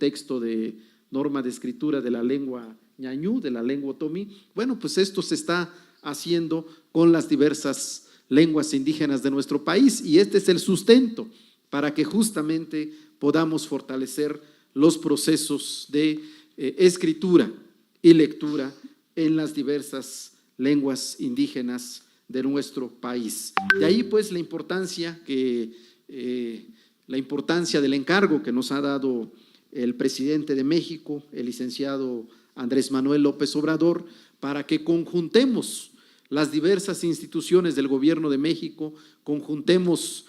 texto de norma de escritura de la lengua ñañú, de la lengua otomí. Bueno, pues esto se está haciendo con las diversas lenguas indígenas de nuestro país y este es el sustento para que justamente podamos fortalecer los procesos de escritura y lectura en las diversas lenguas indígenas de nuestro país. De ahí pues la importancia del encargo que nos ha dado el presidente de México, el licenciado Andrés Manuel López Obrador, para que conjuntemos las diversas instituciones del gobierno de México, conjuntemos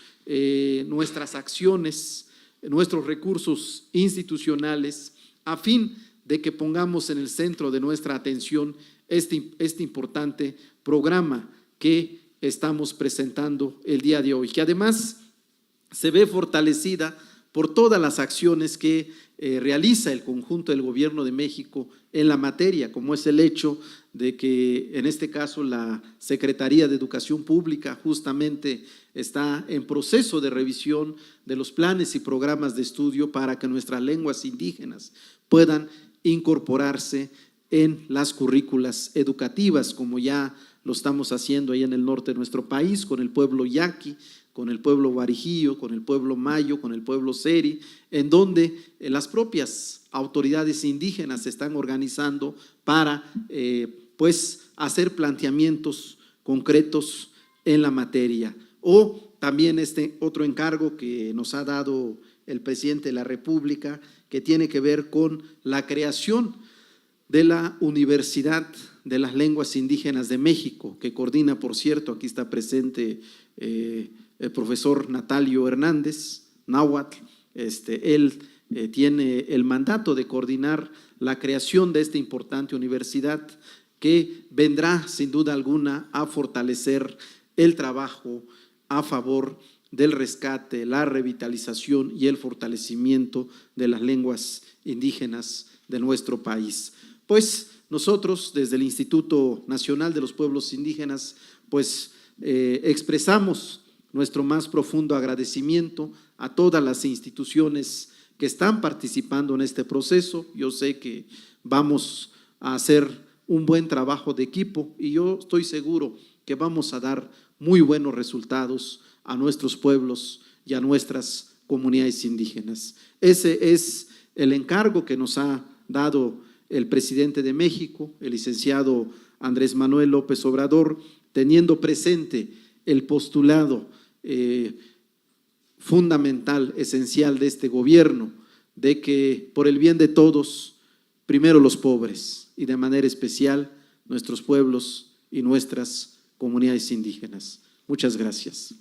nuestras acciones, nuestros recursos institucionales, a fin de que pongamos en el centro de nuestra atención este importante programa que estamos presentando el día de hoy, que además se ve fortalecida por todas las acciones que realiza el conjunto del gobierno de México en la materia, como es el hecho de que en este caso la Secretaría de Educación Pública justamente está en proceso de revisión de los planes y programas de estudio para que nuestras lenguas indígenas puedan incorporarse en las currículas educativas, como ya lo estamos haciendo ahí en el norte de nuestro país, con el pueblo yaqui, con el pueblo guarijío, con el pueblo mayo, con el pueblo seri, en donde las propias autoridades indígenas se están organizando para pues hacer planteamientos concretos en la materia. O también este otro encargo que nos ha dado el presidente de la República, que tiene que ver con la creación de la Universidad de las Lenguas Indígenas de México, que coordina, por cierto, aquí está presente el profesor Natalio Hernández, náhuatl. Él tiene el mandato de coordinar la creación de esta importante universidad que vendrá sin duda alguna a fortalecer el trabajo a favor del rescate, la revitalización y el fortalecimiento de las lenguas indígenas de nuestro país. Pues nosotros desde el Instituto Nacional de los Pueblos Indígenas pues expresamos nuestro más profundo agradecimiento a todas las instituciones que están participando en este proceso. Yo sé que vamos a hacer un buen trabajo de equipo y yo estoy seguro que vamos a dar muy buenos resultados a nuestros pueblos y a nuestras comunidades indígenas. Ese es el encargo que nos ha dado el presidente de México, el licenciado Andrés Manuel López Obrador, teniendo presente el postulado fundamental, esencial de este gobierno, de que por el bien de todos, primero los pobres y de manera especial nuestros pueblos y nuestras comunidades indígenas. Muchas gracias.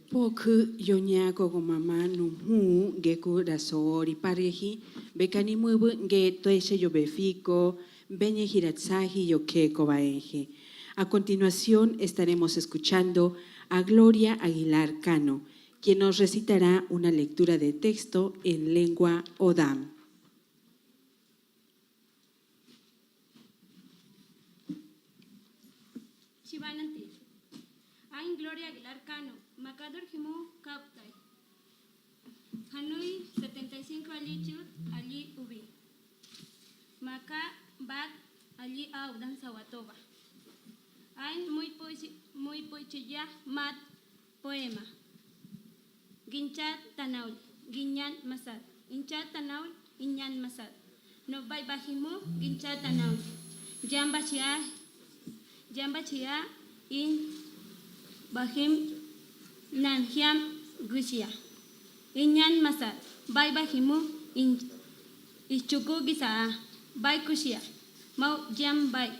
Poku yonya gogomama numu geku rasori pareji bekani mubu ge toese yobefico benye hiratsaji yoke kobaeje. A continuación estaremos escuchando a Gloria Aguilar Cano, quien nos recitará una lectura de texto en lengua Odam. Shivananti. I'm Gloria Aguilar Cano. Macador Jimu Kaptai. Hanui 75 alichut ali ubi. Maca bat ali audan sawatoba. I'm muy poichilla mat poema. Ginchat tanaul, ginyan masad. Inchat tanaul, inyan masad. No bai bajimu, ginchat tanaul. Jamba chia in bahim nanhiam gusia. Inyan masad. Bai bajimu in ichuku gisa. Bai kusia. Mau jam bai.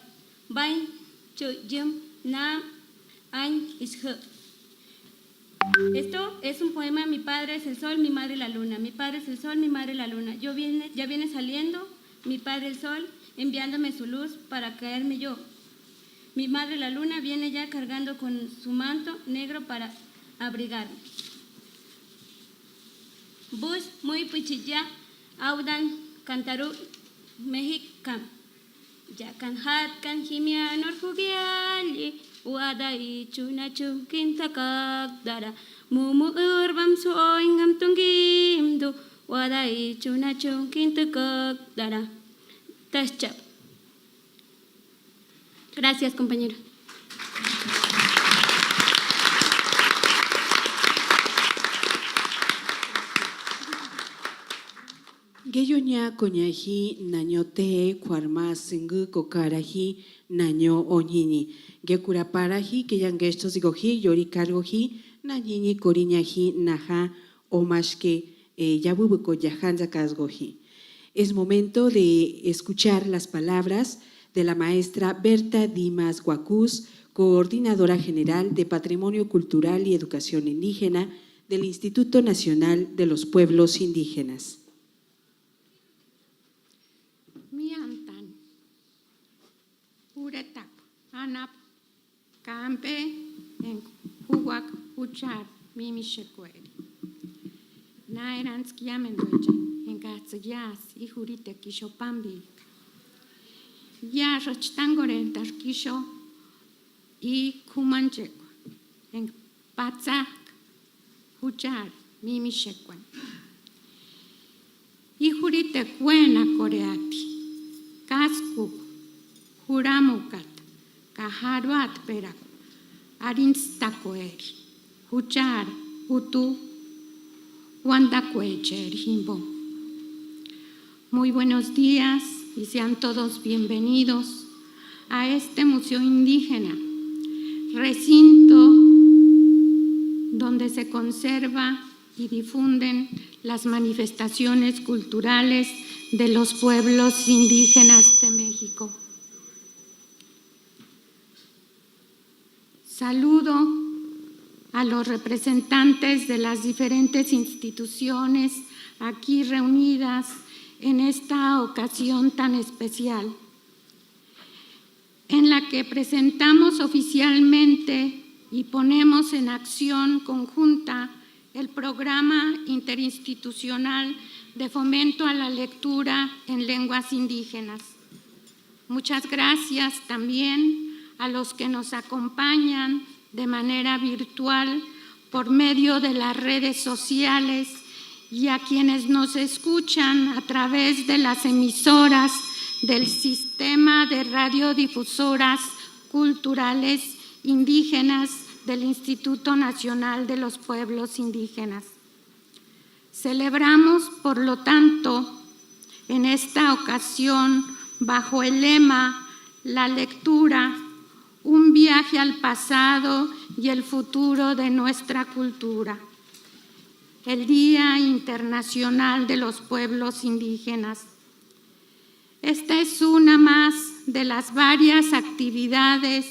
Bai jam na an ishe. Esto es un poema. Mi padre es el sol, mi madre la luna. Mi padre es el sol, mi madre la luna. Ya viene saliendo mi padre el sol, enviándome su luz para caerme yo. Mi madre la luna viene ya cargando con su manto negro para abrigarme. Bus muy pichilla, audan cantaru mexicam. Ya kan hat kan himia norfugiali, wadai chuna chungkin takagdara mumu urbam soingam tungimdu wadai chuna chungkin takagdara. Taschap. Gracias, compañero. Geyoña coñaji naño te cuarma singu kokaraji naño oñini. Gekuraparaji que yangestos digoji yori cargoji nañini coriñaji naja o más que yabubuco yahanza casgoji. Es momento de escuchar las palabras de la maestra Berta Dimas Guacús, coordinadora general de Patrimonio Cultural y Educación Indígena del Instituto Nacional de los Pueblos Indígenas. Miantan, Uretak, Anap, Campe, en Huwak, Uchar, Mimishecueri. Nairans Kiamendueche, en Gatzayas, y Jurite Kishopambi. Ya Rochtangore, Tarkisho, y Kumanchekwa, en Patzak, Uchar, Mimishecueri. Y Jurite Cuena Coreati. Kaskuk, Juramukat, Kaharuat Perak, Arinstacoeri, Huchar, Utu, Wandacuecher, Jimbo. Muy buenos días y sean todos bienvenidos a este Museo Indígena, recinto donde se conserva y difunden las manifestaciones culturales de los pueblos indígenas de México. Saludo a los representantes de las diferentes instituciones aquí reunidas en esta ocasión tan especial, en la que presentamos oficialmente y ponemos en acción conjunta el Programa Interinstitucional de Fomento a la Lectura en Lenguas Indígenas. Muchas gracias también a los que nos acompañan de manera virtual por medio de las redes sociales y a quienes nos escuchan a través de las emisoras del Sistema de Radiodifusoras Culturales Indígenas del Instituto Nacional de los Pueblos Indígenas. Celebramos, por lo tanto, en esta ocasión, bajo el lema La lectura, un viaje al pasado y el futuro de nuestra cultura, el Día Internacional de los Pueblos Indígenas. Esta es una más de las varias actividades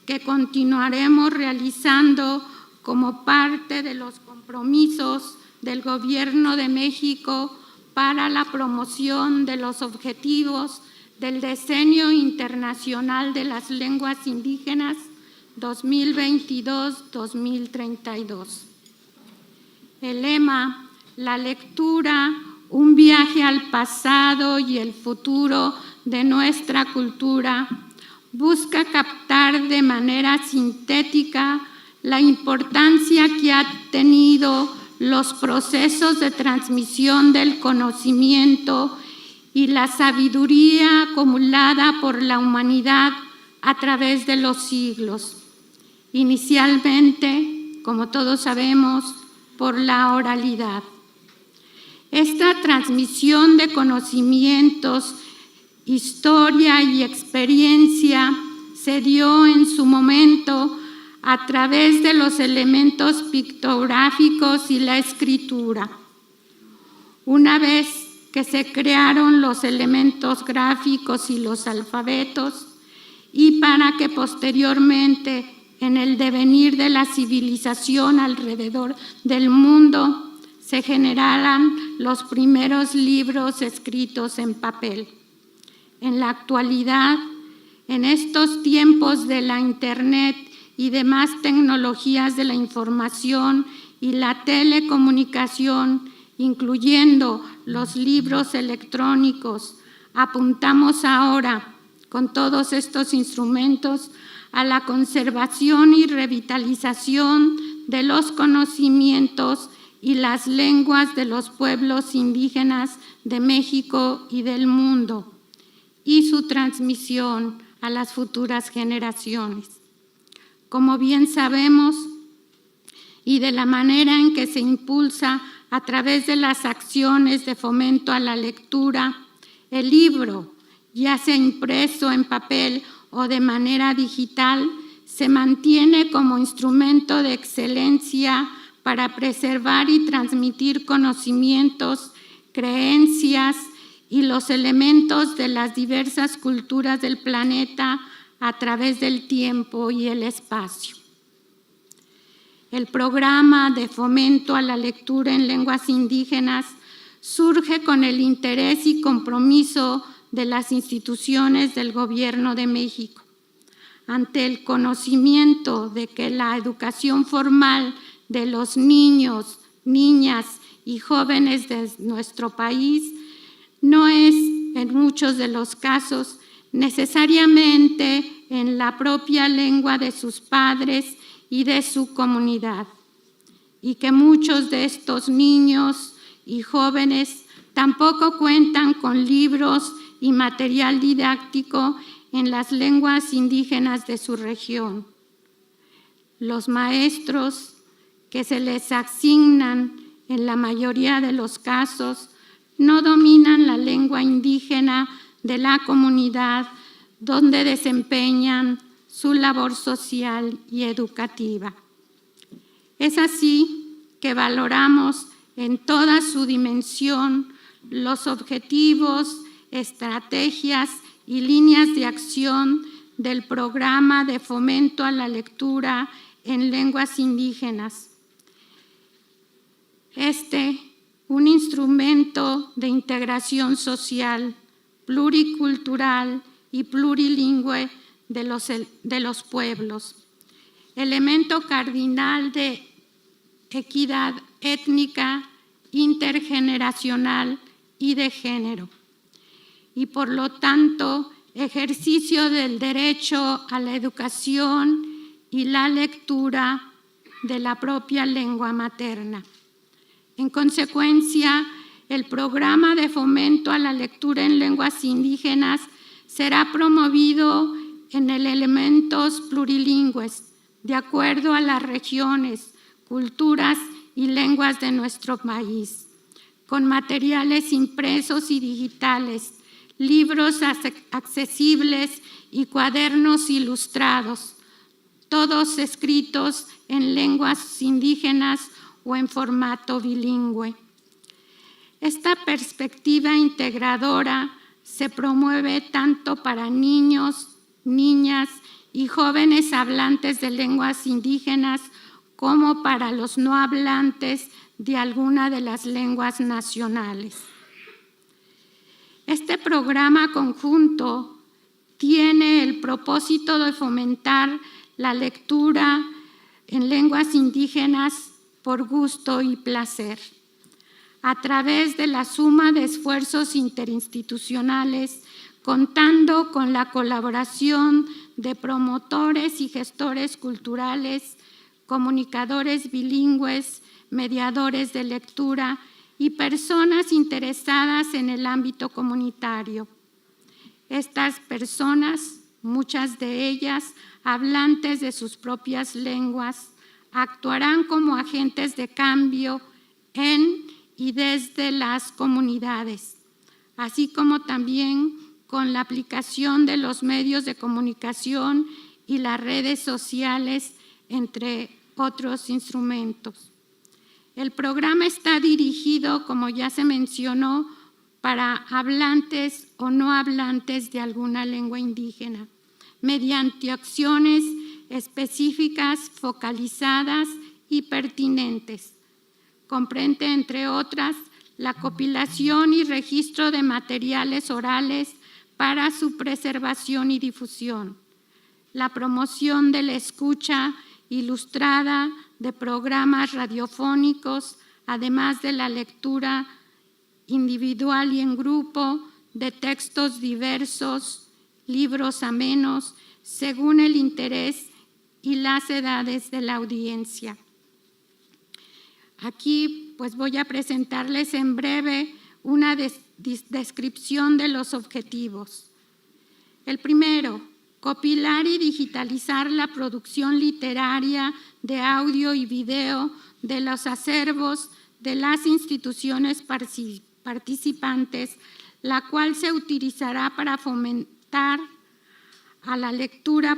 que continuaremos realizando como parte de los compromisos del Gobierno de México para la promoción de los objetivos del Decenio Internacional de las Lenguas Indígenas 2022-2032. El lema, la lectura, un viaje al pasado y el futuro de nuestra cultura, busca captar de manera sintética la importancia que ha tenido los procesos de transmisión del conocimiento y la sabiduría acumulada por la humanidad a través de los siglos. Inicialmente, como todos sabemos, por la oralidad. Esta transmisión de conocimientos, historia y experiencia se dio en su momento a través de los elementos pictográficos y la escritura. Una vez que se crearon los elementos gráficos y los alfabetos, y para que posteriormente, en el devenir de la civilización alrededor del mundo, se generaran los primeros libros escritos en papel. En la actualidad, en estos tiempos de la Internet y demás tecnologías de la información y la telecomunicación, incluyendo los libros electrónicos, apuntamos ahora con todos estos instrumentos a la conservación y revitalización de los conocimientos y las lenguas de los pueblos indígenas de México y del mundo, y su transmisión a las futuras generaciones. Como bien sabemos, y de la manera en que se impulsa a través de las acciones de fomento a la lectura, el libro, ya sea impreso en papel o de manera digital, se mantiene como instrumento de excelencia para preservar y transmitir conocimientos, creencias y los elementos de las diversas culturas del planeta a través del tiempo y el espacio. El programa de fomento a la lectura en lenguas indígenas surge con el interés y compromiso de las instituciones del Gobierno de México, ante el conocimiento de que la educación formal de los niños, niñas y jóvenes de nuestro país no es, en muchos de los casos, necesariamente en la propia lengua de sus padres y de su comunidad, y que muchos de estos niños y jóvenes tampoco cuentan con libros y material didáctico en las lenguas indígenas de su región. Los maestros que se les asignan en la mayoría de los casos no dominan la lengua indígena de la comunidad donde desempeñan su labor social y educativa. Es así que valoramos en toda su dimensión los objetivos, estrategias y líneas de acción del programa de fomento a la lectura en lenguas indígenas. Un instrumento de integración social, pluricultural y plurilingüe de los pueblos, elemento cardinal de equidad étnica, intergeneracional y de género, y por lo tanto ejercicio del derecho a la educación y la lectura de la propia lengua materna. En consecuencia, el programa de fomento a la lectura en lenguas indígenas será promovido en elementos plurilingües, de acuerdo a las regiones, culturas y lenguas de nuestro país, con materiales impresos y digitales, libros accesibles y cuadernos ilustrados, todos escritos en lenguas indígenas o en formato bilingüe. Esta perspectiva integradora se promueve tanto para niños, niñas y jóvenes hablantes de lenguas indígenas como para los no hablantes de alguna de las lenguas nacionales. Este programa conjunto tiene el propósito de fomentar la lectura en lenguas indígenas por gusto y placer, a través de la suma de esfuerzos interinstitucionales, contando con la colaboración de promotores y gestores culturales, comunicadores bilingües, mediadores de lectura y personas interesadas en el ámbito comunitario. Estas personas, muchas de ellas hablantes de sus propias lenguas, actuarán como agentes de cambio en y desde las comunidades, así como también con la aplicación de los medios de comunicación y las redes sociales, entre otros instrumentos. El programa está dirigido, como ya se mencionó, para hablantes o no hablantes de alguna lengua indígena, mediante acciones específicas, focalizadas y pertinentes. Comprende, entre otras, la compilación y registro de materiales orales para su preservación y difusión, la promoción de la escucha ilustrada de programas radiofónicos, además de la lectura individual y en grupo de textos diversos, libros amenos, según el interés y las edades de la audiencia. Aquí pues voy a presentarles en breve una descripción de los objetivos. El primero, compilar y digitalizar la producción literaria de audio y video de los acervos de las instituciones participantes, la cual se utilizará para fomentar a la lectura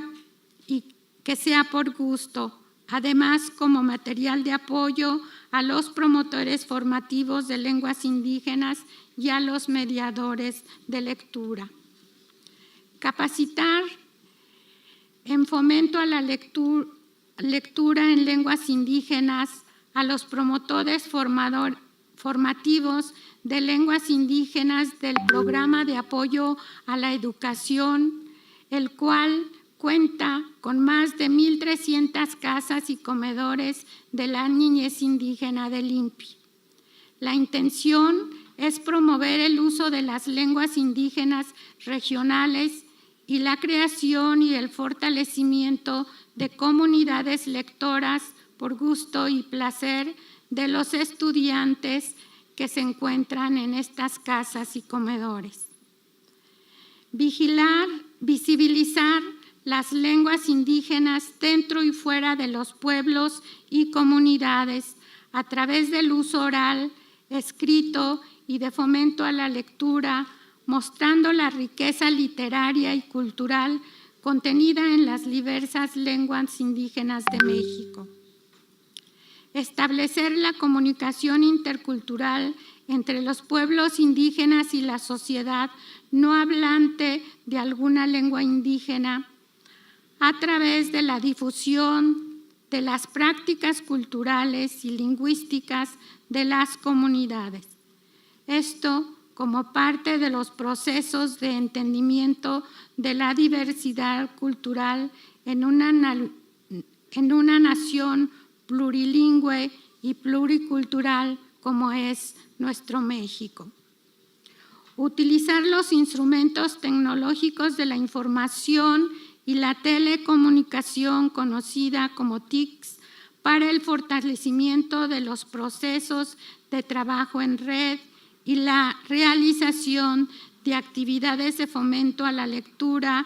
y que sea por gusto, además como material de apoyo a los promotores formativos de lenguas indígenas y a los mediadores de lectura. Capacitar en fomento a la lectura en lenguas indígenas a los promotores formativos de lenguas indígenas del Programa de Apoyo a la Educación, el cual cuenta con más de 1,300 casas y comedores de la niñez indígena del INPI. La intención es promover el uso de las lenguas indígenas regionales y la creación y el fortalecimiento de comunidades lectoras por gusto y placer de los estudiantes que se encuentran en estas casas y comedores. Visibilizar las lenguas indígenas dentro y fuera de los pueblos y comunidades a través del uso oral, escrito y de fomento a la lectura, mostrando la riqueza literaria y cultural contenida en las diversas lenguas indígenas de México. Establecer la comunicación intercultural entre los pueblos indígenas y la sociedad no hablante de alguna lengua indígena a través de la difusión de las prácticas culturales y lingüísticas de las comunidades. Esto como parte de los procesos de entendimiento de la diversidad cultural en una nación plurilingüe y pluricultural como es nuestro México. Utilizar los instrumentos tecnológicos de la información y la telecomunicación conocida como TICs para el fortalecimiento de los procesos de trabajo en red y la realización de actividades de fomento a la lectura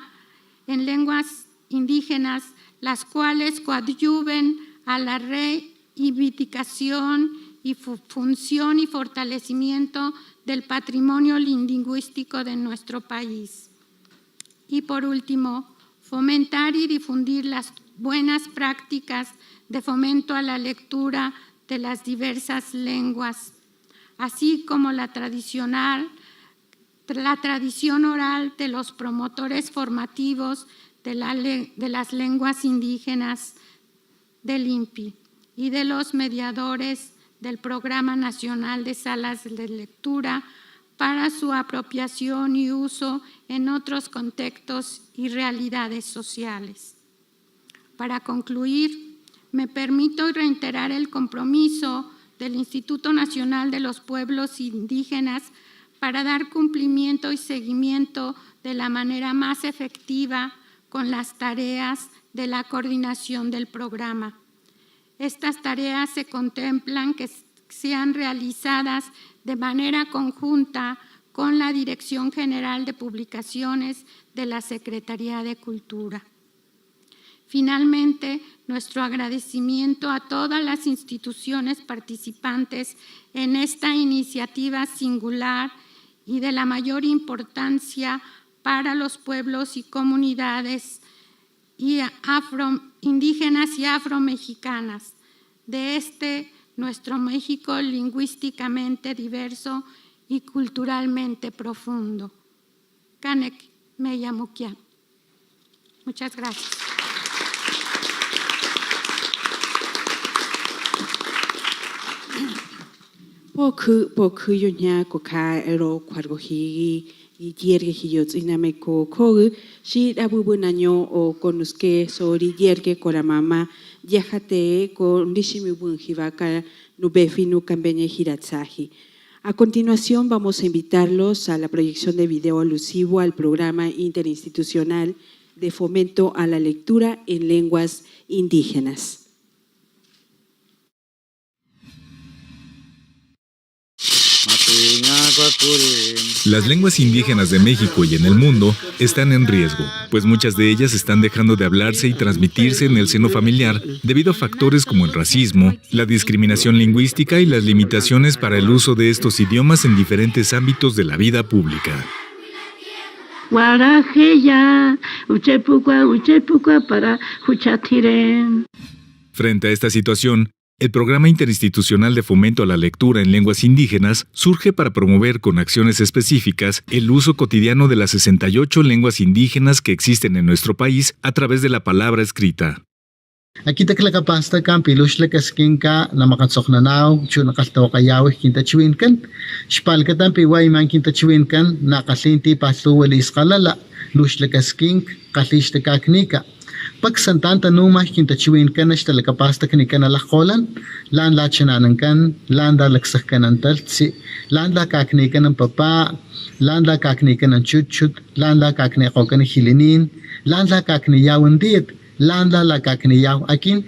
en lenguas indígenas, las cuales coadyuven a la reivindicación y función y fortalecimiento del patrimonio lingüístico de nuestro país. Y por último, fomentar y difundir las buenas prácticas de fomento a la lectura de las diversas lenguas, así como la tradición oral de los promotores formativos de las lenguas indígenas del INPI y de los mediadores del Programa Nacional de Salas de Lectura para su apropiación y uso en otros contextos y realidades sociales. Para concluir, me permito reiterar el compromiso del Instituto Nacional de los Pueblos Indígenas para dar cumplimiento y seguimiento de la manera más efectiva con las tareas de la coordinación del programa. Estas tareas se contemplan que sean realizadas de manera conjunta con la Dirección General de Publicaciones de la Secretaría de Cultura. Finalmente, nuestro agradecimiento a todas las instituciones participantes en esta iniciativa singular y de la mayor importancia para los pueblos y comunidades indígenas y afromexicanas de nuestro México lingüísticamente diverso y culturalmente profundo. Kanek Meyamukia. Muchas gracias. Poku yonya koka ero kwargohi y dierge hiyot inameko kogu shi abubu naño o konuske sori dierge koramama yajate con nishimi bunjivaka nubefi nukambeñe hiratsaji. A continuación vamos a invitarlos a la proyección de video alusivo al programa interinstitucional de fomento a la lectura en lenguas indígenas. Las lenguas indígenas de México y en el mundo están en riesgo, pues muchas de ellas están dejando de hablarse y transmitirse en el seno familiar debido a factores como el racismo, la discriminación lingüística y las limitaciones para el uso de estos idiomas en diferentes ámbitos de la vida pública. Frente a esta situación, el Programa Interinstitucional de Fomento a la Lectura en Lenguas Indígenas surge para promover con acciones específicas el uso cotidiano de las 68 lenguas indígenas que existen en nuestro país a través de la palabra escrita. Aquí te claca pasta kan pilush le kaskinka na makatsoknanaw chuna kaltaw kayaw kinta chwinkan spal ka tan piway man kinta chwinkan na kasinti pastu walis kalala lush le kaskink kalish te kaknika pagsantan tanuma kinta chwinkan hasta le kapasta knika na lakolan lan la chananan kan lan da laksakkan ang taltsi lan la kaknika ng papa lan la kaknika ng chutchut lan la kaknika kan hilinin lan la kakniyawan diet Landa la kakniyaw akin,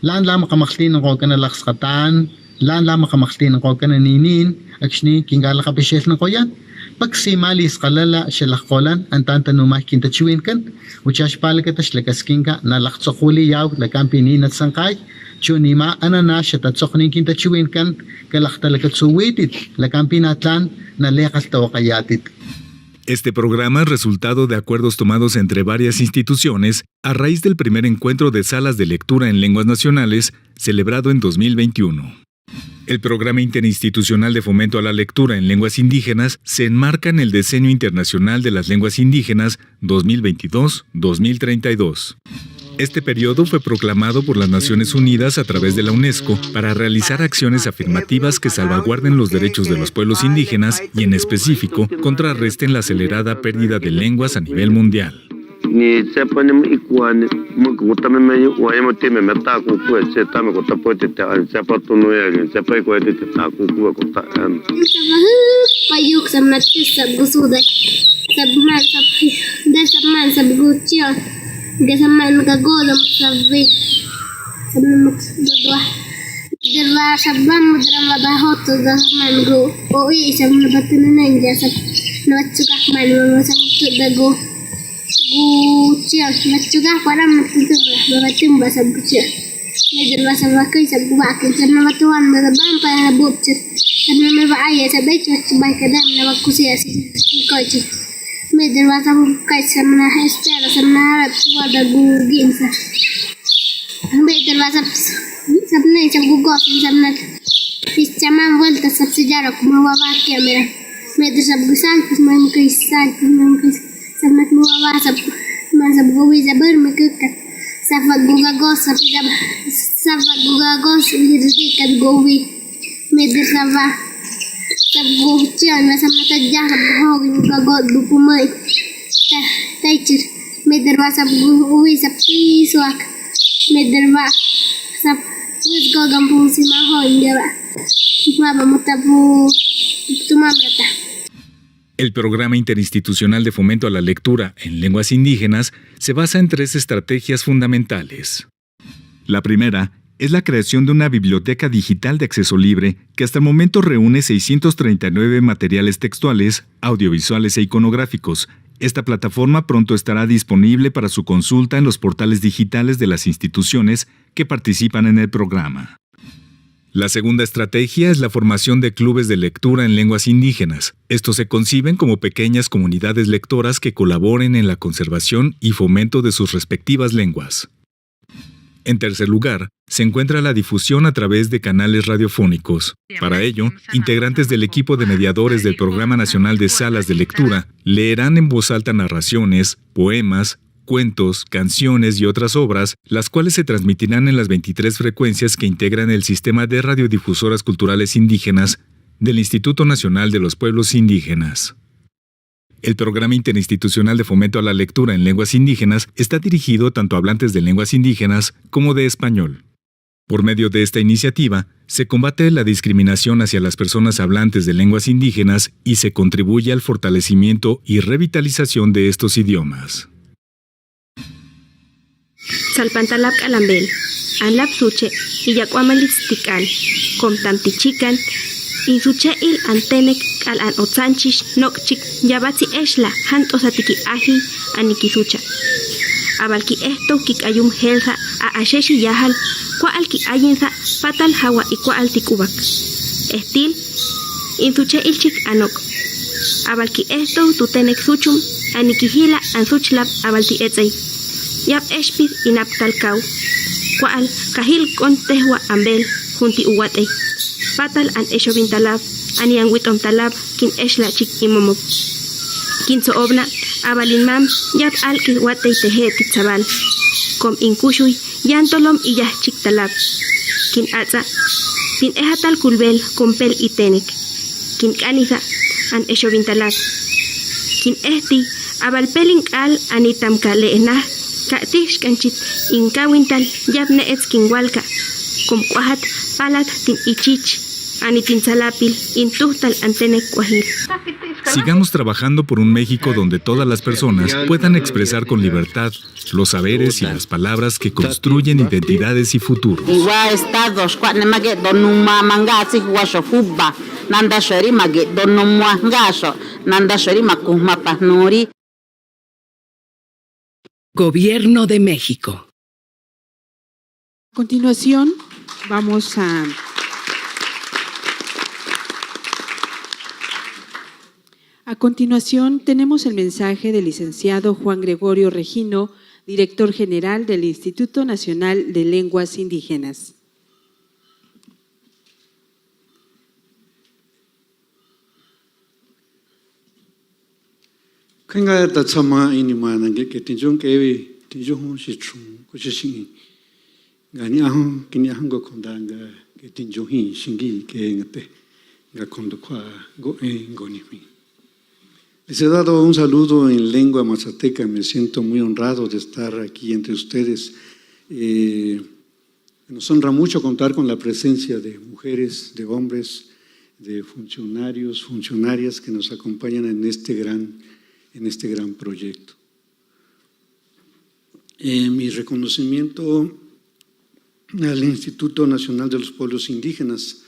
landa makamakslin ko ka na lakskatan, landa makamakslin ko ka na ninin, akshni kingala kapishes na ko yan. Pag simalis kalala siya lakolan, ang tantanumah kinta chewin kan, uchash palikatas lakaskin ka, na laktsokuli yaw, lakampinin at sangkay, chunima anana siya tatsoknin kinta chewin kan, kalaktalakat suwitit, lakampinatlan, na lekas tawa kayatit. Este programa es resultado de acuerdos tomados entre varias instituciones a raíz del primer encuentro de salas de lectura en lenguas nacionales celebrado en 2021. El Programa Interinstitucional de Fomento a la Lectura en Lenguas Indígenas se enmarca en el Decenio Internacional de las Lenguas Indígenas 2022-2032. Este periodo fue proclamado por las Naciones Unidas a través de la UNESCO para realizar acciones afirmativas que salvaguarden los derechos de los pueblos indígenas y, en específico, contrarresten la acelerada pérdida de lenguas a nivel mundial. Gasaman kagolom sabi sabi magdodwa dirwa sabam mudrama bahoto gasaman go oi sam nabatun jasa natsugah man sang tudago gu cia natsugah para matutun babatim basab cia dirwa sabakai sabu bakin sama batuan babam para butcher sama mabaya sabai sabai kadam nabakusia koci Medel wasam kait samna hestela samna wada gugin sa. Medel wasam sabna chagu gos samna fischaman vuelta sab sejara kuma wawa kamera. Medel sab gusal man kai sal man kai samna wawa sab man sab gowi zabar mekka. Safa guga gos safa guga gos dirdi kat gowi. Medel safa Sabgucian na sama tajah bahog gagod bukumay taichir mederwa sabguwi sapi suak mederwa sab wis gagampung si maho indewa maba mutabu tumamrata. El Programa Interinstitucional de Fomento a la Lectura en Lenguas Indígenas se basa en 3 estrategias fundamentales. La primera es la creación de una biblioteca digital de acceso libre que hasta el momento reúne 639 materiales textuales, audiovisuales e iconográficos. Esta plataforma pronto estará disponible para su consulta en los portales digitales de las instituciones que participan en el programa. La segunda estrategia es la formación de clubes de lectura en lenguas indígenas. Estos se conciben como pequeñas comunidades lectoras que colaboren en la conservación y fomento de sus respectivas lenguas. En tercer lugar, se encuentra la difusión a través de canales radiofónicos. Para ello, integrantes del equipo de mediadores del Programa Nacional de Salas de Lectura leerán en voz alta narraciones, poemas, cuentos, canciones y otras obras, las cuales se transmitirán en las 23 frecuencias que integran el sistema de radiodifusoras culturales indígenas del Instituto Nacional de los Pueblos Indígenas. El Programa Interinstitucional de Fomento a la Lectura en Lenguas Indígenas está dirigido tanto a hablantes de lenguas indígenas como de español. Por medio de esta iniciativa, se combate la discriminación hacia las personas hablantes de lenguas indígenas y se contribuye al fortalecimiento y revitalización de estos idiomas. Salpantalap alambel, anlap suche, iyakwamalistikal, komtamtichikan, insuche il antenek al an otsanchis nokchik, yabatsi esla, hantosatiki aji, anikisucha. Abalki esto kikayum helja a asheshi yahal, kwa alki ayenza, patal hawa y kwa altikubak. Estil, insuche ilchik anok. Abalki esto tutenek suchum, anikihila ansuchlap abalti etzay. Yap eshpid inap talkau. Kwaal kahil kon tehwa ambel junti uwate. Patal an eshobin talab, anian witom talab kin eshla chik imomok. Kin soobna abalin mam yap alki wate tehe titzabal. Kom inkushuy yantolom iyah chik talab. Kin atza pin ehatal kulbel kompel itenek. Kin kanisa an eshobin talab. Kin ehti abal pelin kal anitam kaleena. Katish kanchit inkawintal yap neetz kinwalka, kumkuahat palat tin ichich, anitin salapil, intuhtal antenek kwahil. Sigamos trabajando por un México donde todas las personas puedan expresar con libertad los saberes y las palabras que construyen identidades y futuros. Igual estados, cuando me quedo numa mangasi guaso fubba, nanda shori mage dono muangaso, nanda shori makusma pasnuri. Gobierno de México. A continuación, vamos a continuación, tenemos el mensaje del licenciado Juan Gregorio Regino, director general del Instituto Nacional de Lenguas Indígenas. Kanga ta chama ini mana ke tinjong kewi tinjong si chung ko si gani ahon kini ahon go kondanga ke tinjong hi singi ke ngate ga kondo kwa go ngoni mi. Les he dado un saludo en lengua mazateca, me siento muy honrado de estar aquí entre ustedes. Nos honra mucho contar con la presencia de mujeres, de hombres, de funcionarios, funcionarias que nos acompañan en este gran proyecto. Mi reconocimiento al Instituto Nacional de los Pueblos Indígenas,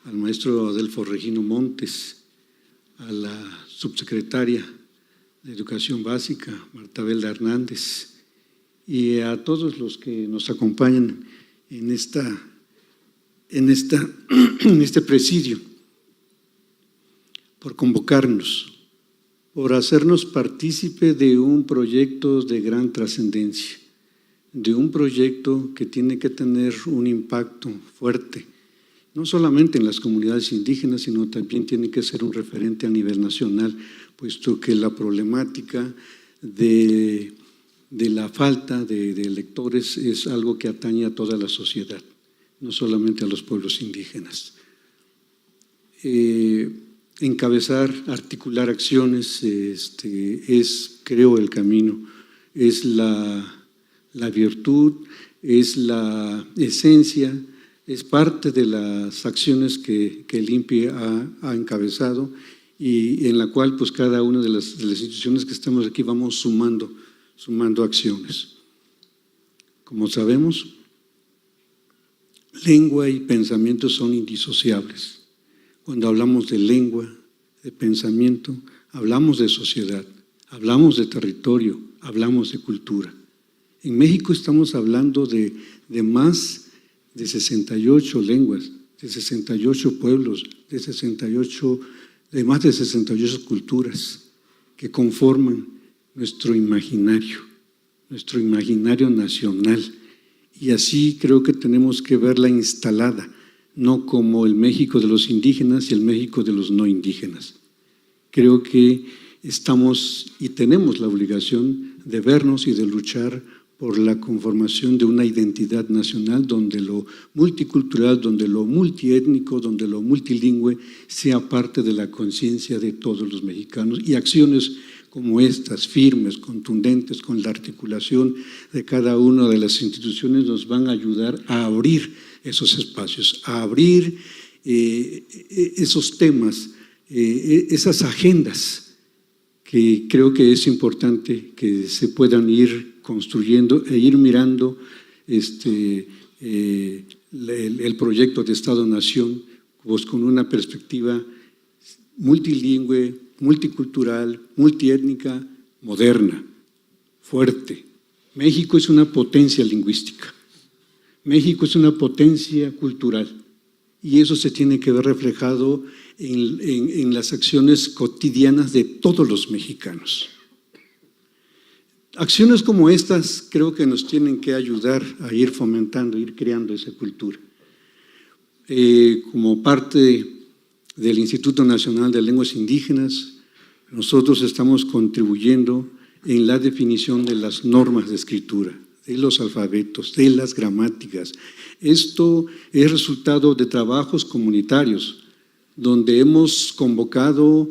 al maestro Adelfo Regino Montes, a la subsecretaria de Educación Básica, Martabelda Hernández, y a todos los que nos acompañan en este presidio, por convocarnos, por hacernos partícipe de un proyecto de gran trascendencia, de un proyecto que tiene que tener un impacto fuerte, no solamente en las comunidades indígenas, sino también tiene que ser un referente a nivel nacional, puesto que la problemática de la falta de lectores es algo que atañe a toda la sociedad, no solamente a los pueblos indígenas. Encabezar, articular acciones es, creo, el camino, es la virtud, es la esencia, es parte de las acciones que el INPI ha encabezado y en la cual pues cada una de las instituciones que estamos aquí vamos sumando acciones. Como sabemos, lengua y pensamiento son indisociables. Cuando hablamos de lengua, de pensamiento, hablamos de sociedad, hablamos de territorio, hablamos de cultura. En México estamos hablando de más de 68 lenguas, de 68 pueblos, de más de 68 culturas que conforman nuestro imaginario nacional. Y así creo que tenemos que verla instalada, no como el México de los indígenas y el México de los no indígenas. Creo que estamos y tenemos la obligación de vernos y de luchar por la conformación de una identidad nacional donde lo multicultural, donde lo multiétnico, donde lo multilingüe sea parte de la conciencia de todos los mexicanos. Y acciones como estas, firmes, contundentes, con la articulación de cada una de las instituciones, nos van a ayudar a abrir esos espacios, a abrir esos temas, esas agendas que creo que es importante que se puedan ir construyendo e ir mirando el proyecto de Estado-Nación pues, con una perspectiva multilingüe, multicultural, multiétnica, moderna, fuerte. México es una potencia lingüística, México es una potencia cultural y eso se tiene que ver reflejado en las acciones cotidianas de todos los mexicanos. Acciones como estas creo que nos tienen que ayudar a ir fomentando, ir creando esa cultura. Como parte del Instituto Nacional de Lenguas Indígenas, nosotros estamos contribuyendo en la definición de las normas de escritura, de los alfabetos, de las gramáticas. Esto es resultado de trabajos comunitarios, donde hemos convocado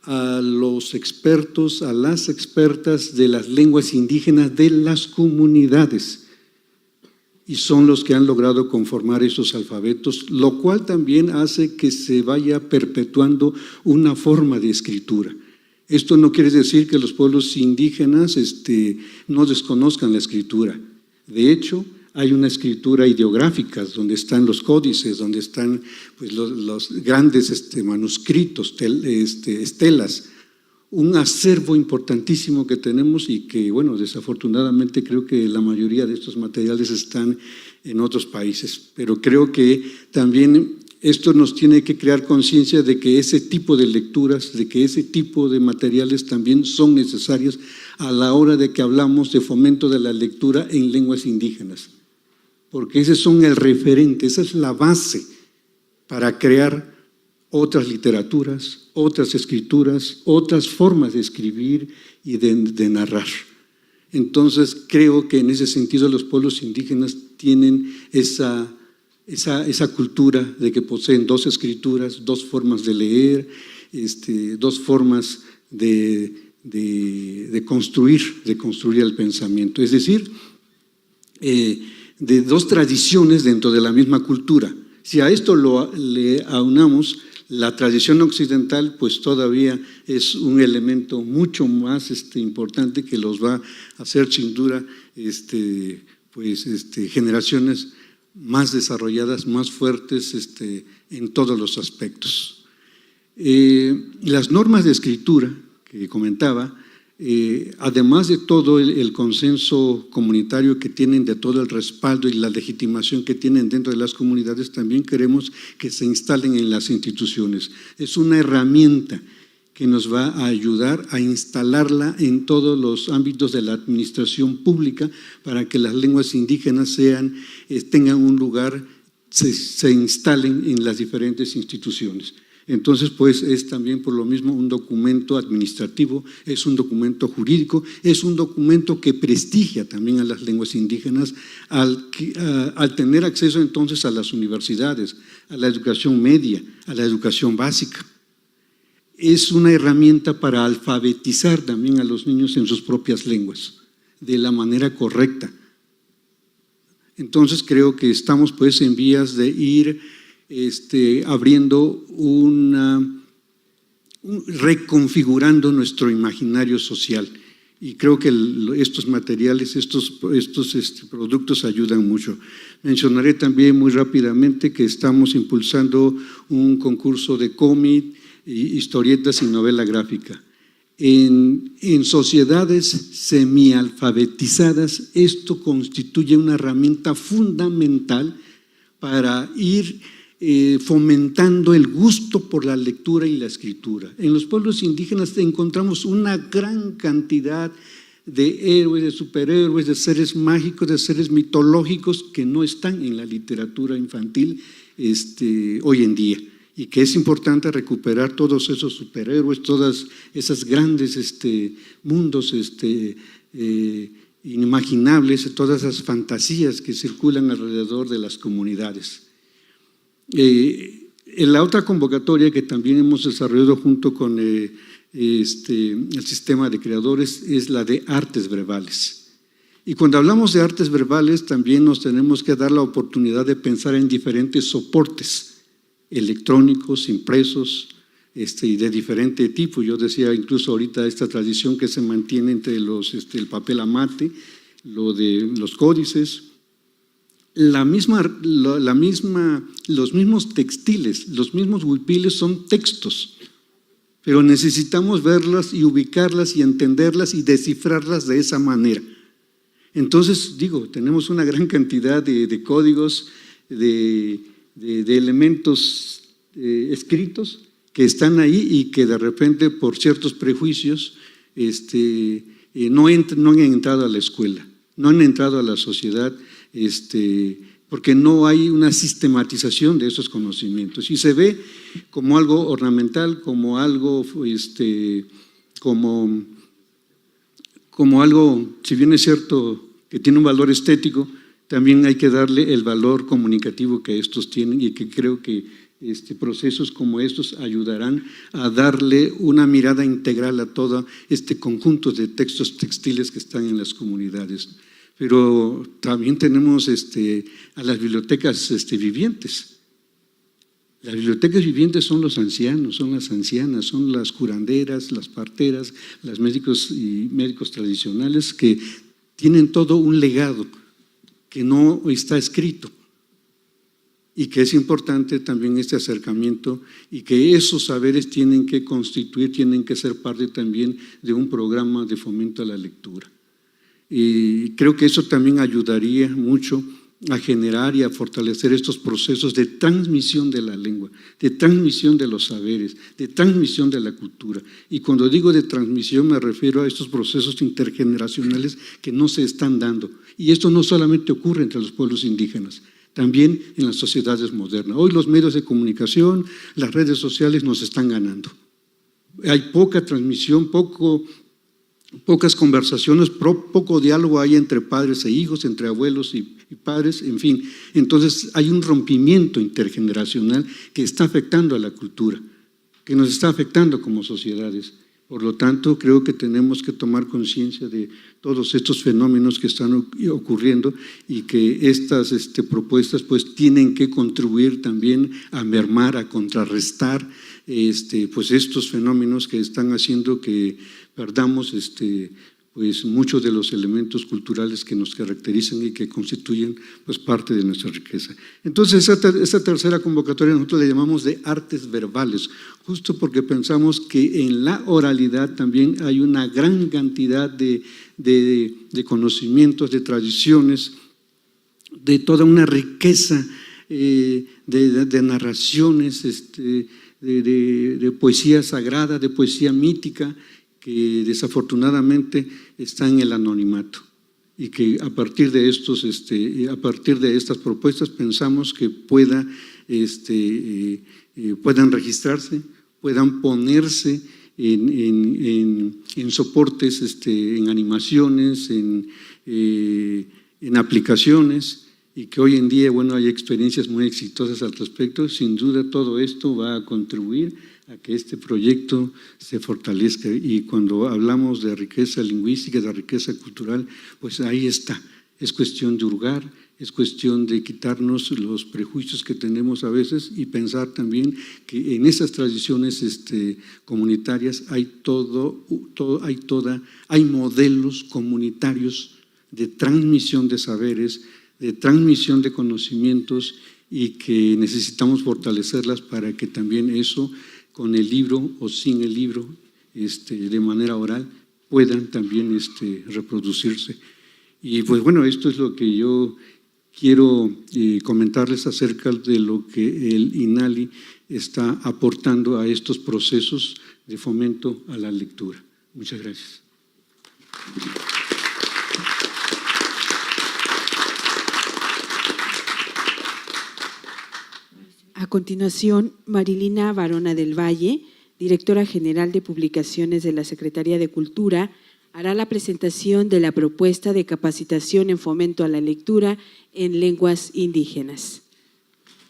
a los expertos, a las expertas de las lenguas indígenas de las comunidades, y son los que han logrado conformar esos alfabetos, lo cual también hace que se vaya perpetuando una forma de escritura. Esto no quiere decir que los pueblos indígenas no desconozcan la escritura. De hecho, hay una escritura ideográfica donde están los códices, donde están pues, los grandes manuscritos, estelas, un acervo importantísimo que tenemos y que, bueno, desafortunadamente creo que la mayoría de estos materiales están en otros países, pero creo que también esto nos tiene que crear conciencia de que ese tipo de lecturas, de que ese tipo de materiales también son necesarios a la hora de que hablamos de fomento de la lectura en lenguas indígenas, porque ese son el referente, esa es la base para crear otras literaturas, otras escrituras, otras formas de escribir y de narrar. Entonces creo que en ese sentido los pueblos indígenas tienen esa cultura de que poseen dos escrituras, dos formas de leer, dos formas de construir el pensamiento. Es decir, de dos tradiciones dentro de la misma cultura. Si a esto le aunamos la tradición occidental, pues todavía es un elemento mucho más importante que los va a hacer sin duda generaciones más desarrolladas, más fuertes en todos los aspectos. Las normas de escritura que comentaba, además de todo el consenso comunitario que tienen, de todo el respaldo y la legitimación que tienen dentro de las comunidades, también queremos que se instalen en las instituciones. Es una herramienta que nos va a ayudar a instalarla en todos los ámbitos de la administración pública para que las lenguas indígenas tengan un lugar, se instalen en las diferentes instituciones. Entonces, pues es también por lo mismo un documento administrativo, es un documento jurídico, es un documento que prestigia también a las lenguas indígenas al tener acceso entonces a las universidades, a la educación media, a la educación básica. Es una herramienta para alfabetizar también a los niños en sus propias lenguas, de la manera correcta. Entonces creo que estamos pues en vías de ir abriendo reconfigurando nuestro imaginario social, y creo que estos materiales, estos productos ayudan mucho. Mencionaré también muy rápidamente que estamos impulsando un concurso de cómic, historietas y novela gráfica. En sociedades semialfabetizadas, esto constituye una herramienta fundamental para ir fomentando el gusto por la lectura y la escritura. En los pueblos indígenas encontramos una gran cantidad de héroes, de superhéroes, de seres mágicos, de seres mitológicos que no están en la literatura infantil hoy en día, y que es importante recuperar todos esos superhéroes, todas esas grandes mundos inimaginables, todas esas fantasías que circulan alrededor de las comunidades. En la otra convocatoria que también hemos desarrollado junto con el sistema de creadores es la de artes verbales. Y cuando hablamos de artes verbales también nos tenemos que dar la oportunidad de pensar en diferentes soportes electrónicos, impresos y de diferente tipo. Yo decía incluso ahorita esta tradición que se mantiene entre el papel amate, lo de los códices, los mismos textiles, los mismos huipiles son textos, pero necesitamos verlas y ubicarlas y entenderlas y descifrarlas de esa manera. Entonces, tenemos una gran cantidad de códigos, de elementos escritos que están ahí y que de repente por ciertos prejuicios no han entrado a la escuela, no han entrado a la sociedad, porque no hay una sistematización de esos conocimientos y se ve como algo ornamental, como algo, como algo, si bien es cierto que tiene un valor estético, también hay que darle el valor comunicativo que estos tienen y que creo que procesos como estos ayudarán a darle una mirada integral a todo este conjunto de textos textiles que están en las comunidades. Pero también tenemos a las bibliotecas vivientes. Las bibliotecas vivientes son los ancianos, son las ancianas, son las curanderas, las parteras, los médicos y médicos tradicionales que tienen todo un legado que no está escrito y que es importante también este acercamiento y que esos saberes tienen que constituir, tienen que ser parte también de un programa de fomento a la lectura. Y creo que eso también ayudaría mucho a generar y a fortalecer estos procesos de transmisión de la lengua, de transmisión de los saberes, de transmisión de la cultura. Y cuando digo de transmisión me refiero a estos procesos intergeneracionales que no se están dando. Y esto no solamente ocurre entre los pueblos indígenas, también en las sociedades modernas. Hoy los medios de comunicación, las redes sociales nos están ganando. Hay poca transmisión, pocas conversaciones, poco diálogo hay entre padres e hijos, entre abuelos y padres, en fin. Entonces hay un rompimiento intergeneracional que está afectando a la cultura, que nos está afectando como sociedades. Por lo tanto, creo que tenemos que tomar conciencia de todos estos fenómenos que están ocurriendo y que estas propuestas pues tienen que contribuir también a mermar, a contrarrestar pues estos fenómenos que están haciendo que perdamos pues muchos de los elementos culturales que nos caracterizan y que constituyen pues parte de nuestra riqueza. Entonces esta tercera convocatoria nosotros le llamamos de artes verbales, justo porque pensamos que en la oralidad también hay una gran cantidad de conocimientos, de tradiciones, de toda una riqueza de narraciones, de poesía sagrada, de poesía mítica, que desafortunadamente está en el anonimato y que a partir de estas propuestas pensamos que puedan registrarse, puedan ponerse en soportes, en animaciones, en aplicaciones, y que hoy en día, hay experiencias muy exitosas al respecto. Sin duda todo esto va a contribuir a que este proyecto se fortalezca, y cuando hablamos de riqueza lingüística, de riqueza cultural, pues ahí está. Es cuestión de hurgar, es cuestión de quitarnos los prejuicios que tenemos a veces y pensar también que en esas tradiciones comunitarias hay modelos comunitarios de transmisión de saberes, de transmisión de conocimientos, y que necesitamos fortalecerlas para que también eso, con el libro o sin el libro, de manera oral, puedan también reproducirse. Y pues esto es lo que yo quiero comentarles acerca de lo que el INALI está aportando a estos procesos de fomento a la lectura. Muchas gracias. A continuación, Marilina Varona del Valle, directora general de publicaciones de la Secretaría de Cultura, hará la presentación de la propuesta de capacitación en fomento a la lectura en lenguas indígenas.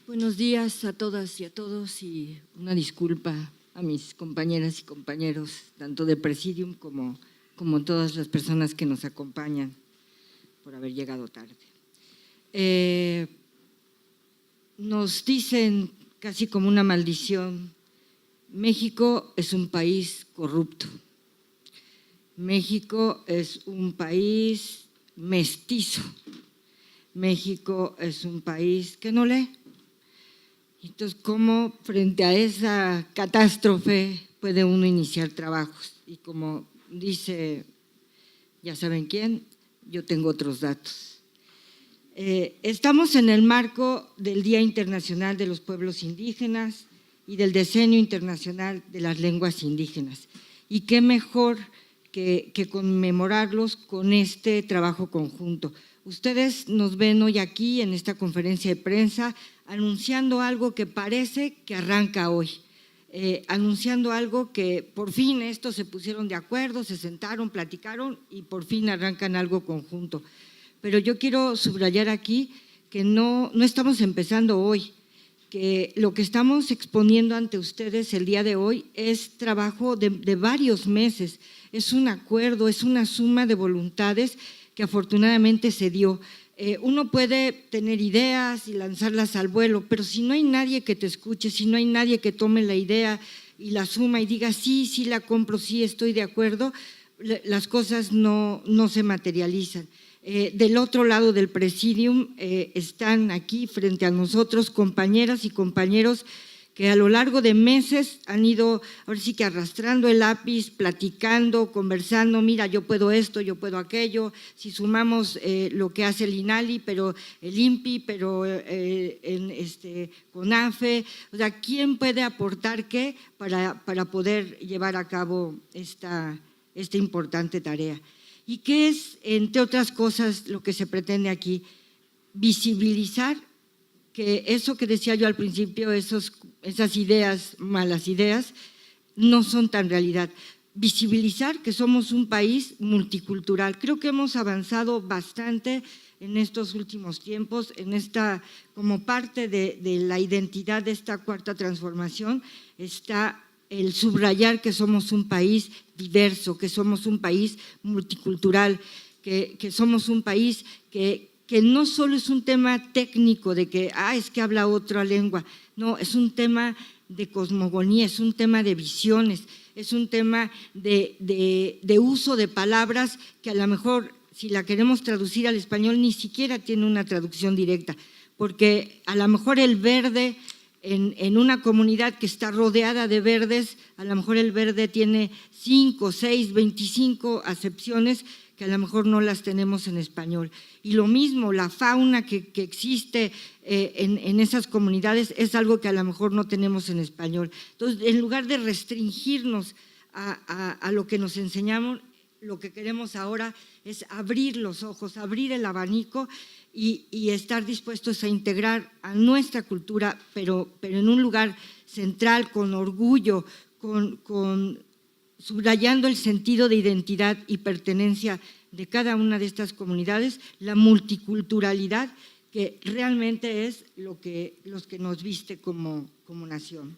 Buenos días a todas y a todos, y una disculpa a mis compañeras y compañeros, tanto de Presidium como todas las personas que nos acompañan, por haber llegado tarde. Nos dicen casi como una maldición: México es un país corrupto. México es un país mestizo. México es un país que no lee. Entonces, ¿cómo frente a esa catástrofe puede uno iniciar trabajos? Y como dice, ya saben quién, yo tengo otros datos. Estamos en el marco del Día Internacional de los Pueblos Indígenas y del Decenio Internacional de las Lenguas Indígenas. Y qué mejor que conmemorarlos con este trabajo conjunto. Ustedes nos ven hoy aquí en esta conferencia de prensa anunciando algo que parece que arranca hoy, anunciando algo que por fin estos se pusieron de acuerdo, se sentaron, platicaron y por fin arrancan algo conjunto. Pero yo quiero subrayar aquí que no estamos empezando hoy, que lo que estamos exponiendo ante ustedes el día de hoy es trabajo de varios meses, es un acuerdo, es una suma de voluntades que afortunadamente se dio. Uno puede tener ideas y lanzarlas al vuelo, pero si no hay nadie que te escuche, si no hay nadie que tome la idea y la suma y diga sí, sí la compro, sí estoy de acuerdo, las cosas no se materializan. Del otro lado del presidium están aquí frente a nosotros compañeras y compañeros que a lo largo de meses han ido, ahora sí que arrastrando el lápiz, platicando, conversando, mira, yo puedo esto, yo puedo aquello, si sumamos lo que hace el INALI, pero el INPI, pero CONAFE, o sea, ¿quién puede aportar qué para poder llevar a cabo esta importante tarea? ¿Y qué es, entre otras cosas, lo que se pretende aquí? Visibilizar que eso que decía yo al principio, esas ideas, malas ideas, no son tan realidad. Visibilizar que somos un país multicultural. Creo que hemos avanzado bastante en estos últimos tiempos, como parte de la identidad de esta cuarta transformación, está el subrayar que somos un país diverso, que somos un país multicultural, que somos un país que no solo es un tema técnico de que, es que habla otra lengua, no, es un tema de cosmogonía, es un tema de visiones, es un tema de uso de palabras que a lo mejor, si la queremos traducir al español, ni siquiera tiene una traducción directa, porque a lo mejor el verde en una comunidad que está rodeada de verdes, a lo mejor el verde tiene 5, 6, 25 acepciones que a lo mejor no las tenemos en español. Y lo mismo, la fauna que existe en esas comunidades es algo que a lo mejor no tenemos en español. Entonces, en lugar de restringirnos a lo que nos enseñamos, lo que queremos ahora es abrir los ojos, abrir el abanico y estar dispuestos a integrar a nuestra cultura, pero en un lugar central, con orgullo, subrayando el sentido de identidad y pertenencia de cada una de estas comunidades, la multiculturalidad que realmente es los que nos viste como nación.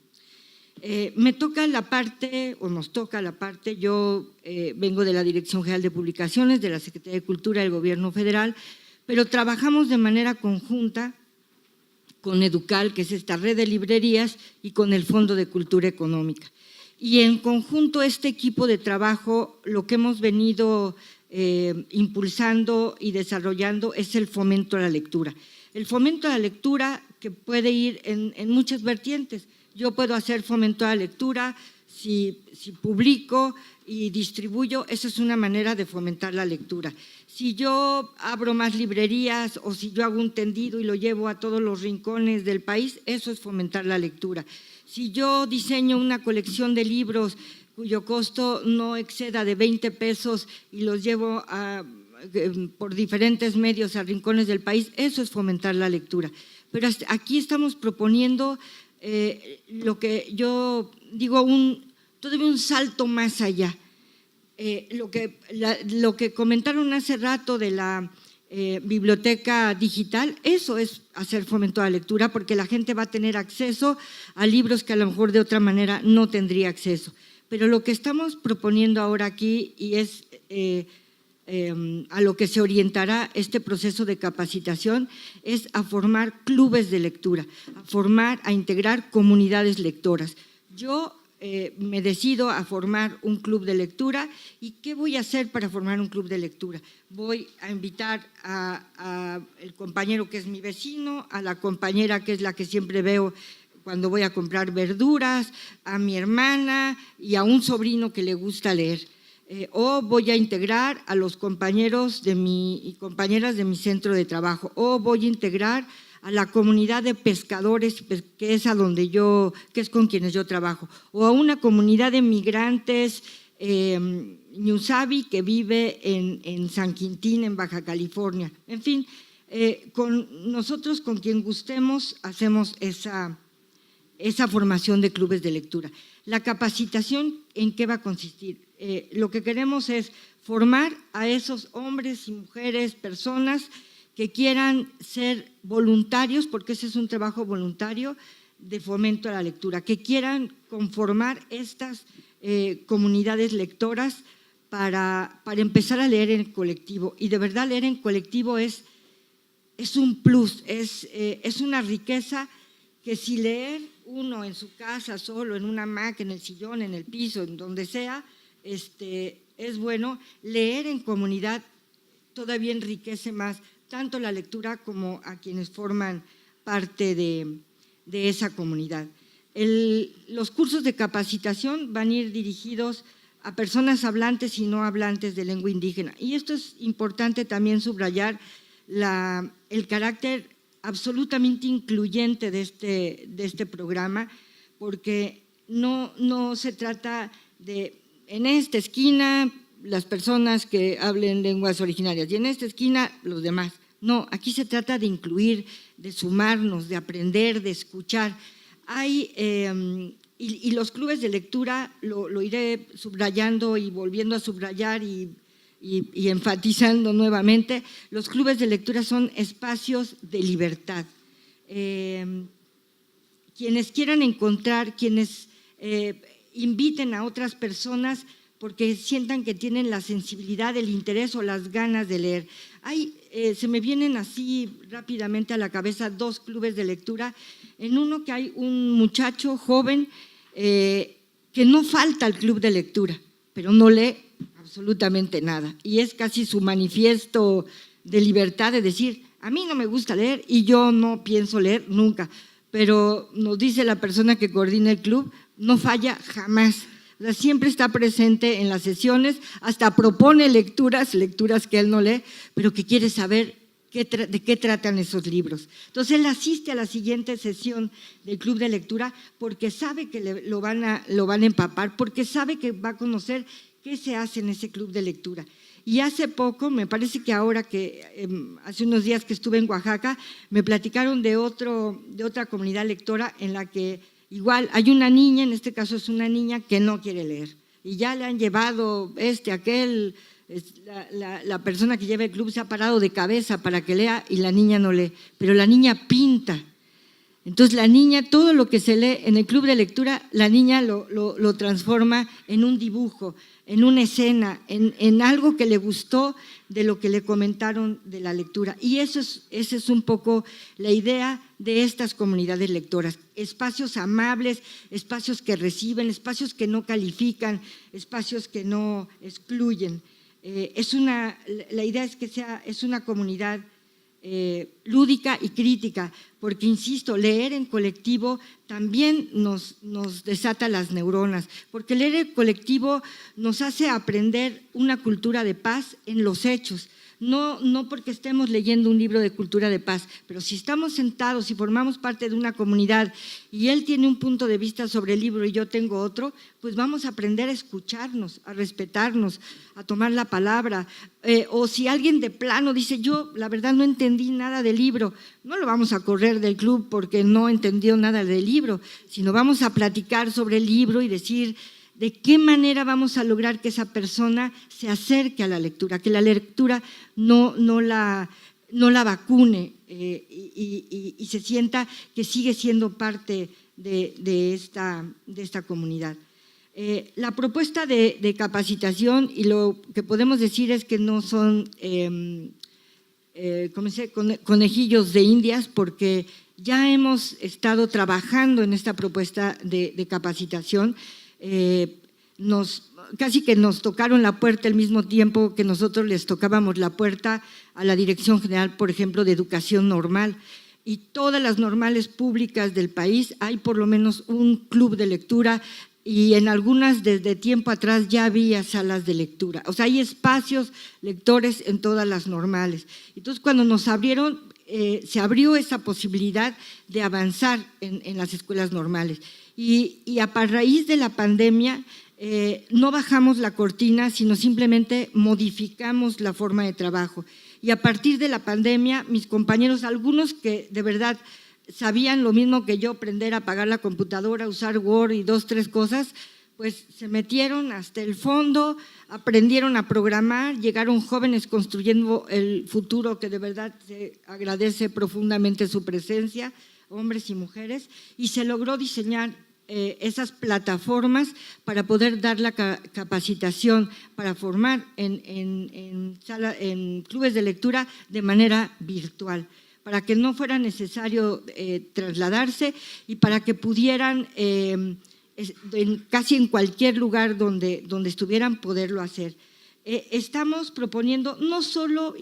Me toca la parte, o nos toca la parte, yo vengo de la Dirección General de Publicaciones, de la Secretaría de Cultura del Gobierno Federal, pero trabajamos de manera conjunta con Educal, que es esta red de librerías, y con el Fondo de Cultura Económica. Y en conjunto este equipo de trabajo, lo que hemos venido impulsando y desarrollando es el fomento a la lectura. El fomento a la lectura que puede ir en muchas vertientes. Yo puedo hacer fomento a la lectura, si publico y distribuyo, eso es una manera de fomentar la lectura. Si yo abro más librerías o si yo hago un tendido y lo llevo a todos los rincones del país, eso es fomentar la lectura. Si yo diseño una colección de libros cuyo costo no exceda de 20 pesos y los llevo por diferentes medios a rincones del país, eso es fomentar la lectura. Pero aquí estamos proponiendo lo que yo digo, todavía un salto más allá. Lo que comentaron hace rato de la biblioteca digital, eso es hacer fomento a la lectura, porque la gente va a tener acceso a libros que a lo mejor de otra manera no tendría acceso. Pero lo que estamos proponiendo ahora aquí, y es a lo que se orientará este proceso de capacitación, es a formar clubes de lectura, a integrar comunidades lectoras. Yo me decido a formar un club de lectura. ¿Y qué voy a hacer para formar un club de lectura? Voy a invitar a el compañero que es mi vecino, a la compañera que es la que siempre veo cuando voy a comprar verduras, a mi hermana y a un sobrino que le gusta leer. O voy a integrar a los compañeros y compañeras de mi centro de trabajo, o voy a integrar a la comunidad de pescadores, que es que es con quienes yo trabajo, o a una comunidad de migrantes ñusabi que vive en San Quintín, en Baja California. En fin, nosotros con quien gustemos hacemos esa formación de clubes de lectura. La capacitación, ¿en qué va a consistir? Lo que queremos es formar a esos hombres y mujeres, personas que quieran ser voluntarios, porque ese es un trabajo voluntario de fomento a la lectura, que quieran conformar estas comunidades lectoras para empezar a leer en colectivo. Y de verdad leer en colectivo es un plus, es una riqueza que si leer uno en su casa, solo, en una hamaca, en el sillón, en el piso, en donde sea, es bueno. Leer en comunidad todavía enriquece más tanto la lectura como a quienes forman parte de esa comunidad. Los cursos de capacitación van a ir dirigidos a personas hablantes y no hablantes de lengua indígena. Y esto es importante también subrayar el carácter absolutamente incluyente de este programa, porque no se trata de en esta esquina las personas que hablen lenguas originarias y en esta esquina los demás. No, aquí se trata de incluir, de sumarnos, de aprender, de escuchar. Y los clubes de lectura, lo iré subrayando y volviendo a subrayar y enfatizando nuevamente, los clubes de lectura son espacios de libertad. Quienes quieran encontrar, quienes inviten a otras personas porque sientan que tienen la sensibilidad, el interés o las ganas de leer. Se me vienen así rápidamente a la cabeza 2 clubes de lectura. En uno que hay un muchacho joven que no falta al club de lectura, pero no lee absolutamente nada. Y es casi su manifiesto de libertad de decir, a mí no me gusta leer y yo no pienso leer nunca. Pero nos dice la persona que coordina el club, no falla jamás. O sea, siempre está presente en las sesiones, hasta propone lecturas que él no lee, pero que quiere saber de qué tratan esos libros. Entonces él asiste a la siguiente sesión del club de lectura porque sabe que lo van a empapar, porque sabe que va a conocer qué se hace en ese club de lectura. Y hace poco, me parece que ahora hace unos días que estuve en Oaxaca, me platicaron de otra comunidad lectora en la que igual hay una niña, en este caso es una niña que no quiere leer. Y ya le han llevado aquel, la persona que lleva el club se ha parado de cabeza para que lea y la niña no lee. Pero la niña pinta. Entonces la niña, todo lo que se lee en el club de lectura, la niña lo transforma en un dibujo, en una escena, en algo que le gustó de lo que le comentaron de la lectura. Y esa es un poco la idea de estas comunidades lectoras. Espacios amables, espacios que reciben, espacios que no califican, espacios que no excluyen. La idea es que es una comunidad lúdica y crítica, porque insisto, leer en colectivo también nos desata las neuronas, porque leer en colectivo nos hace aprender una cultura de paz en los hechos, no porque estemos leyendo un libro de cultura de paz, pero si estamos sentados y formamos parte de una comunidad y él tiene un punto de vista sobre el libro y yo tengo otro, pues vamos a aprender a escucharnos, a respetarnos, a tomar la palabra. O si alguien de plano dice, yo la verdad no entendí nada del libro, no lo vamos a correr del club porque no entendió nada del libro, sino vamos a platicar sobre el libro y decir de qué manera vamos a lograr que esa persona se acerque a la lectura, que la lectura no la vacune y se sienta que sigue siendo parte de esta comunidad. La propuesta de capacitación, y lo que podemos decir es que no son conejillos de indias, porque ya hemos estado trabajando en esta propuesta de capacitación. casi que nos tocaron la puerta al mismo tiempo que nosotros les tocábamos la puerta a la Dirección General, por ejemplo, de Educación Normal. Y todas las normales públicas del país hay por lo menos un club de lectura, y en algunas desde tiempo atrás ya había salas de lectura. O sea, hay espacios lectores en todas las normales. Entonces, cuando nos abrieron, se abrió esa posibilidad de avanzar en las escuelas normales. Y a raíz de la pandemia, no bajamos la cortina, sino simplemente modificamos la forma de trabajo. Y a partir de la pandemia, mis compañeros, algunos que de verdad sabían lo mismo que yo, aprender a apagar la computadora, usar Word y 2, 3 cosas, pues se metieron hasta el fondo, aprendieron a programar, llegaron jóvenes construyendo el futuro, que de verdad se agradece profundamente su presencia, hombres y mujeres, y se logró diseñar esas plataformas para poder dar la capacitación, para formar en clubes de lectura de manera virtual, para que no fuera necesario trasladarse y para que pudieran, casi en cualquier lugar donde estuvieran, poderlo hacer. Estamos proponiendo no solo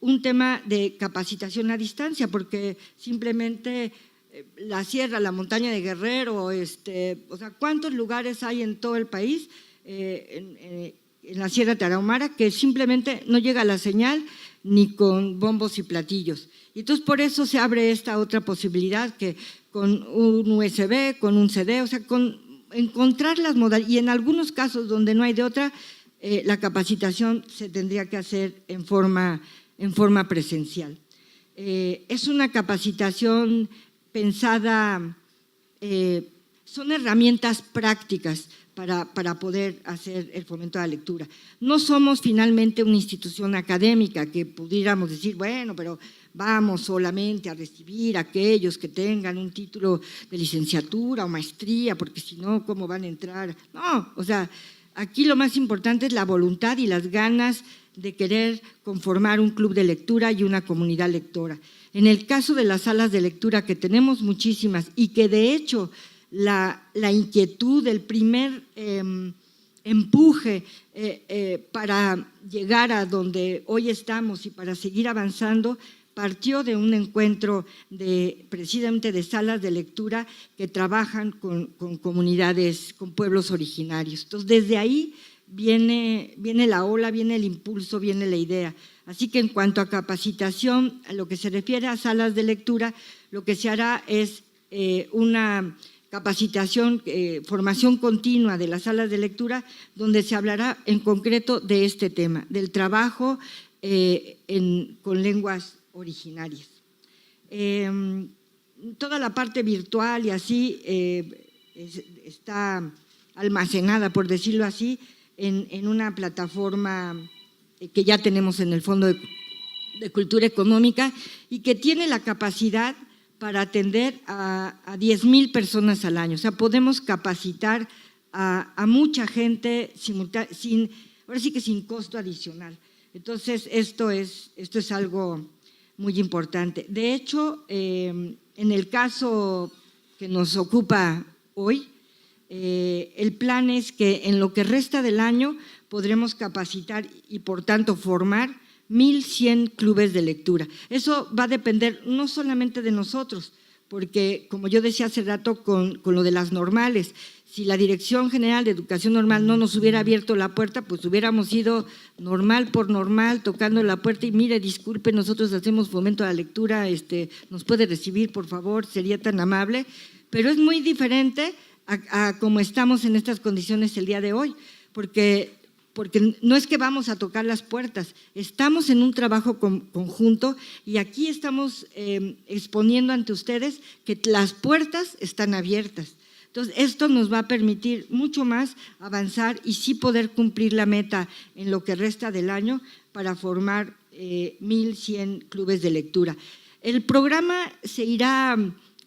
un tema de capacitación a distancia, porque simplemente la sierra, la montaña de Guerrero, o sea, ¿cuántos lugares hay en todo el país, en la Sierra Tarahumara, que simplemente no llega la señal ni con bombos y platillos? Y entonces por eso se abre esta otra posibilidad, que con un USB, con un CD, o sea, con encontrar las modalidades, y en algunos casos donde no hay de otra, la capacitación se tendría que hacer en forma presencial. Es una capacitación pensada, son herramientas prácticas para poder hacer el fomento de la lectura. No somos finalmente una institución académica que pudiéramos decir, bueno, pero vamos solamente a recibir a aquellos que tengan un título de licenciatura o maestría, porque si no, ¿cómo van a entrar? No, o sea, aquí lo más importante es la voluntad y las ganas de querer conformar un club de lectura y una comunidad lectora. En el caso de las salas de lectura, que tenemos muchísimas y que de hecho la inquietud, el primer empuje para llegar a donde hoy estamos y para seguir avanzando, partió de un encuentro precisamente de salas de lectura que trabajan con comunidades, con pueblos originarios. Entonces, desde ahí viene la ola, viene el impulso, viene la idea. Así que en cuanto a capacitación, a lo que se refiere a salas de lectura, lo que se hará es una capacitación, formación continua de las salas de lectura, donde se hablará en concreto de este tema, del trabajo con lenguas originarias. Toda la parte virtual y así está almacenada, por decirlo así, en una plataforma que ya tenemos en el Fondo de Cultura Económica y que tiene la capacidad para atender a 10,000 personas al año. O sea, podemos capacitar a mucha gente ahora sí que sin costo adicional. Entonces, esto es algo muy importante. De hecho, en el caso que nos ocupa hoy, el plan es que en lo que resta del año podremos capacitar y, por tanto, formar 1,100 clubes de lectura. Eso va a depender no solamente de nosotros, porque, como yo decía hace rato con lo de las normales, si la Dirección General de Educación Normal no nos hubiera abierto la puerta, pues hubiéramos ido normal por normal, tocando la puerta y mire, disculpe, nosotros hacemos fomento a la lectura, ¿nos puede recibir, por favor? Sería tan amable. Pero es muy diferente a cómo estamos en estas condiciones el día de hoy, porque no es que vamos a tocar las puertas, estamos en un trabajo conjunto y aquí estamos exponiendo ante ustedes que las puertas están abiertas. Entonces, esto nos va a permitir mucho más avanzar y sí poder cumplir la meta en lo que resta del año para formar 1,100 clubes de lectura. El programa se irá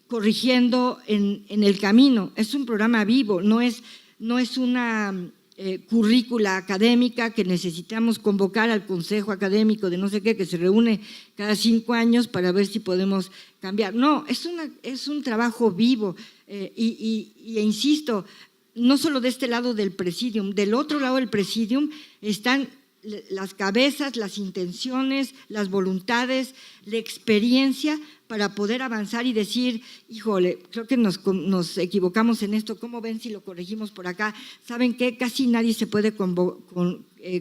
corrigiendo en el camino, es un programa vivo, no es una currícula académica que necesitamos convocar al consejo académico de no sé qué, que se reúne cada 5 años para ver si podemos cambiar. No, es un trabajo vivo e insisto, no solo de este lado del presidium, del otro lado del presidium están las cabezas, las intenciones, las voluntades, la experiencia para poder avanzar y decir, híjole, creo que nos equivocamos en esto, ¿cómo ven si lo corregimos por acá? ¿Saben qué? Casi nadie se puede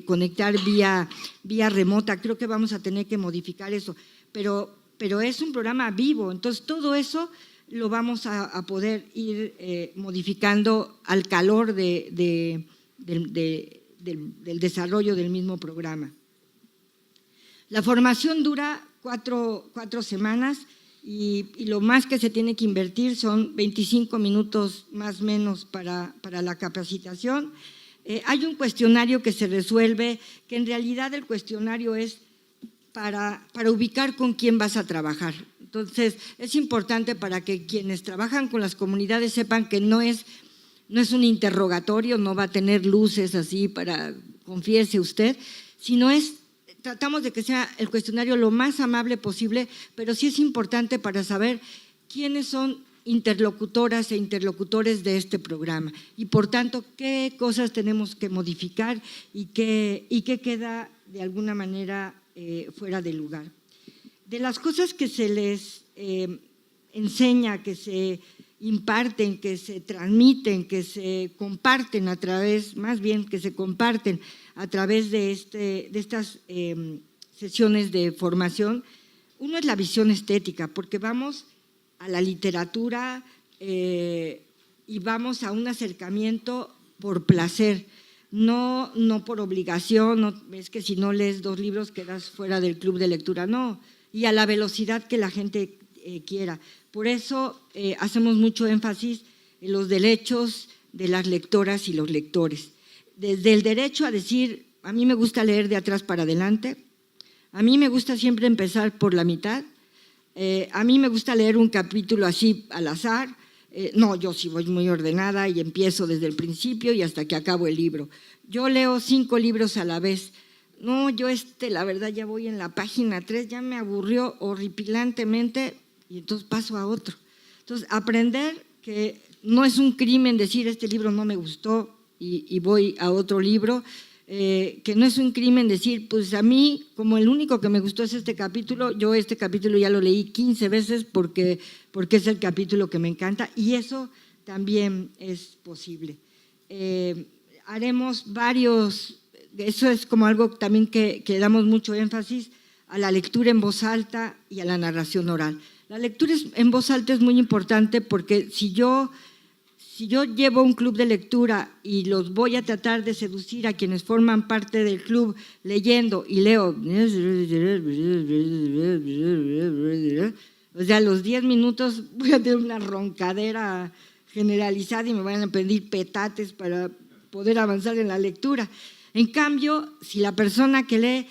conectar vía remota, creo que vamos a tener que modificar eso, pero es un programa vivo, entonces todo eso lo vamos a poder ir modificando al calor del desarrollo del mismo programa. La formación dura cuatro semanas y lo más que se tiene que invertir son 25 minutos más o menos para la capacitación. Hay un cuestionario que se resuelve, que en realidad el cuestionario es para ubicar con quién vas a trabajar. Entonces, es importante para que quienes trabajan con las comunidades sepan que no es un interrogatorio, no va a tener luces así para confiese usted, sino tratamos de que sea el cuestionario lo más amable posible, pero sí es importante para saber quiénes son interlocutoras e interlocutores de este programa y por tanto qué cosas tenemos que modificar y qué queda de alguna manera fuera de lugar. De las cosas que se les enseña, que se imparten, que se transmiten, que se comparten a través, más bien que se comparten a través de estas sesiones de formación, uno es la visión estética, porque vamos a la literatura y vamos a un acercamiento por placer, no por obligación, no, es que si no lees 2 libros quedas fuera del club de lectura, no, y a la velocidad que la gente quiera. Por eso hacemos mucho énfasis en los derechos de las lectoras y los lectores. Desde el derecho a decir, a mí me gusta leer de atrás para adelante, a mí me gusta siempre empezar por la mitad, a mí me gusta leer un capítulo así al azar, no, yo sí voy muy ordenada y empiezo desde el principio y hasta que acabo el libro. Yo leo 5 libros a la vez. No, yo la verdad ya voy en la página 3, ya me aburrió horripilantemente y entonces paso a otro. Entonces, aprender que no es un crimen decir este libro no me gustó y voy a otro libro, que no es un crimen decir, pues a mí, como el único que me gustó es este capítulo, yo este capítulo ya lo leí 15 veces porque es el capítulo que me encanta y eso también es posible. Haremos varios, eso es como algo también que damos mucho énfasis a la lectura en voz alta y a la narración oral. La lectura en voz alta es muy importante porque si yo llevo un club de lectura y los voy a tratar de seducir a quienes forman parte del club leyendo y leo, o sea, a los 10 minutos voy a tener una roncadera generalizada y me van a pedir petates para poder avanzar en la lectura. En cambio, si la persona que lee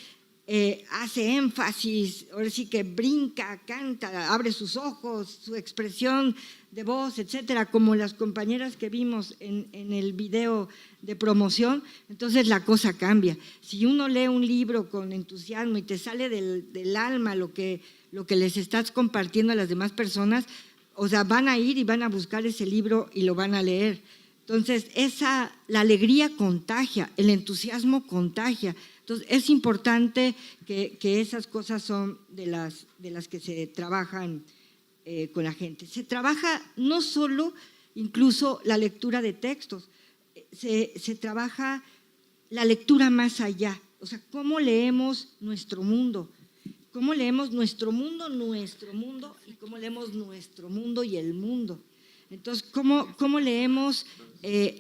hace énfasis, ahora sí que brinca, canta, abre sus ojos, su expresión de voz, etcétera, como las compañeras que vimos en el video de promoción, entonces la cosa cambia. Si uno lee un libro con entusiasmo y te sale del alma lo que les estás compartiendo a las demás personas, o sea, van a ir y van a buscar ese libro y lo van a leer. Entonces, la alegría contagia, el entusiasmo contagia. Entonces, es importante que esas cosas son de las que se trabajan con la gente. Se trabaja no solo incluso la lectura de textos, se trabaja la lectura más allá. O sea, cómo leemos nuestro mundo, cómo leemos nuestro mundo y cómo leemos nuestro mundo y el mundo. Entonces, cómo leemos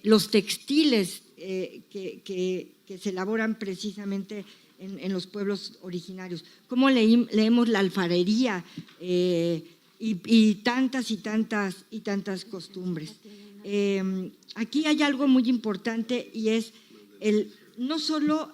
los textiles que se elaboran precisamente en los pueblos originarios, cómo leemos la alfarería y tantas costumbres. Aquí hay algo muy importante y es no solo,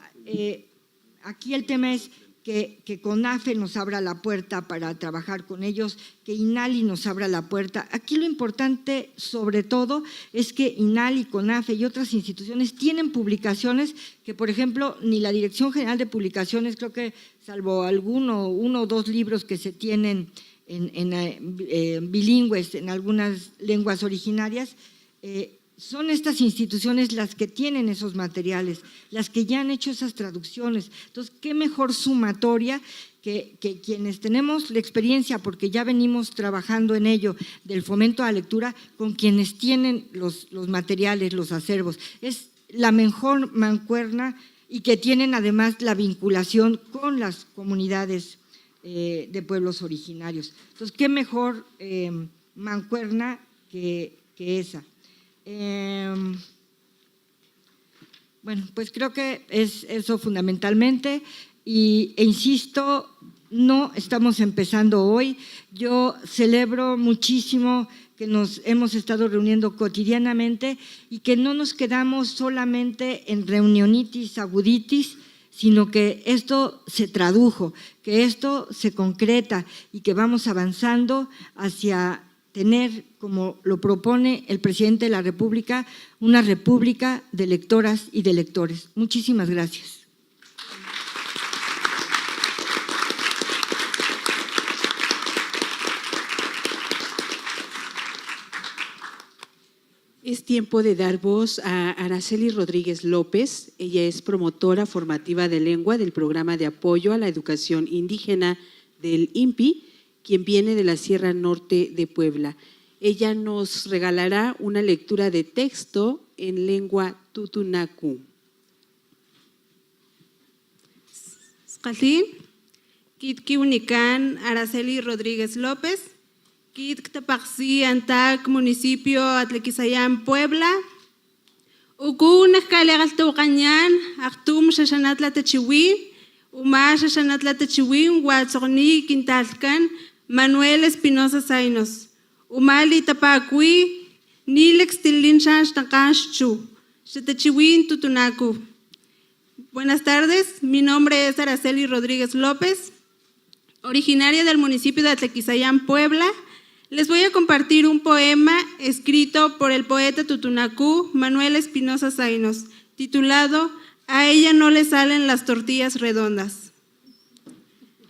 aquí el tema es que CONAFE nos abra la puerta para trabajar con ellos, que INALI nos abra la puerta. Aquí lo importante, sobre todo, es que INALI, CONAFE y otras instituciones tienen publicaciones que, por ejemplo, ni la Dirección General de Publicaciones, creo que salvo uno o dos libros que se tienen bilingües en algunas lenguas originarias, son estas instituciones las que tienen esos materiales, las que ya han hecho esas traducciones. Entonces, qué mejor sumatoria que quienes tenemos la experiencia, porque ya venimos trabajando en ello, del fomento a la lectura, con quienes tienen los materiales, los acervos. Es la mejor mancuerna y que tienen además la vinculación con las comunidades de pueblos originarios. Entonces, qué mejor mancuerna que esa. Bueno, pues creo que es eso fundamentalmente e insisto, no estamos empezando hoy. Yo celebro muchísimo que nos hemos estado reuniendo cotidianamente y que no nos quedamos solamente en reunionitis aguditis, sino que esto se tradujo, que esto se concreta y que vamos avanzando hacia tener, como lo propone el presidente de la República, una república de lectoras y de lectores. Muchísimas gracias. Es tiempo de dar voz a Araceli Rodríguez López. Ella es promotora formativa de lengua del Programa de Apoyo a la Educación Indígena del INPI, quien viene de la Sierra Norte de Puebla. Ella nos regalará una lectura de texto en lengua tutunacu. Sqalin, Kitki Unican, Araceli Rodríguez López, Kit Tapaxi, Antac, municipio Atlequisayán, Puebla. Ukun Escalegalto Cañán, Actum, Shashanatla Techiwin, Uma Shashanatla Techiwin, Huatzorni, Quintalcan, Manuel Espinosa Zainos. Umali Tapacui, Nilex Tilin Shanshtakanchu, Shetechiwin Tutunacu. Buenas tardes, mi nombre es Araceli Rodríguez López, originaria del municipio de Atlequisayán, Puebla. Les voy a compartir un poema escrito por el poeta tutunacú Manuel Espinosa Zainos, titulado A ella no le salen las tortillas redondas.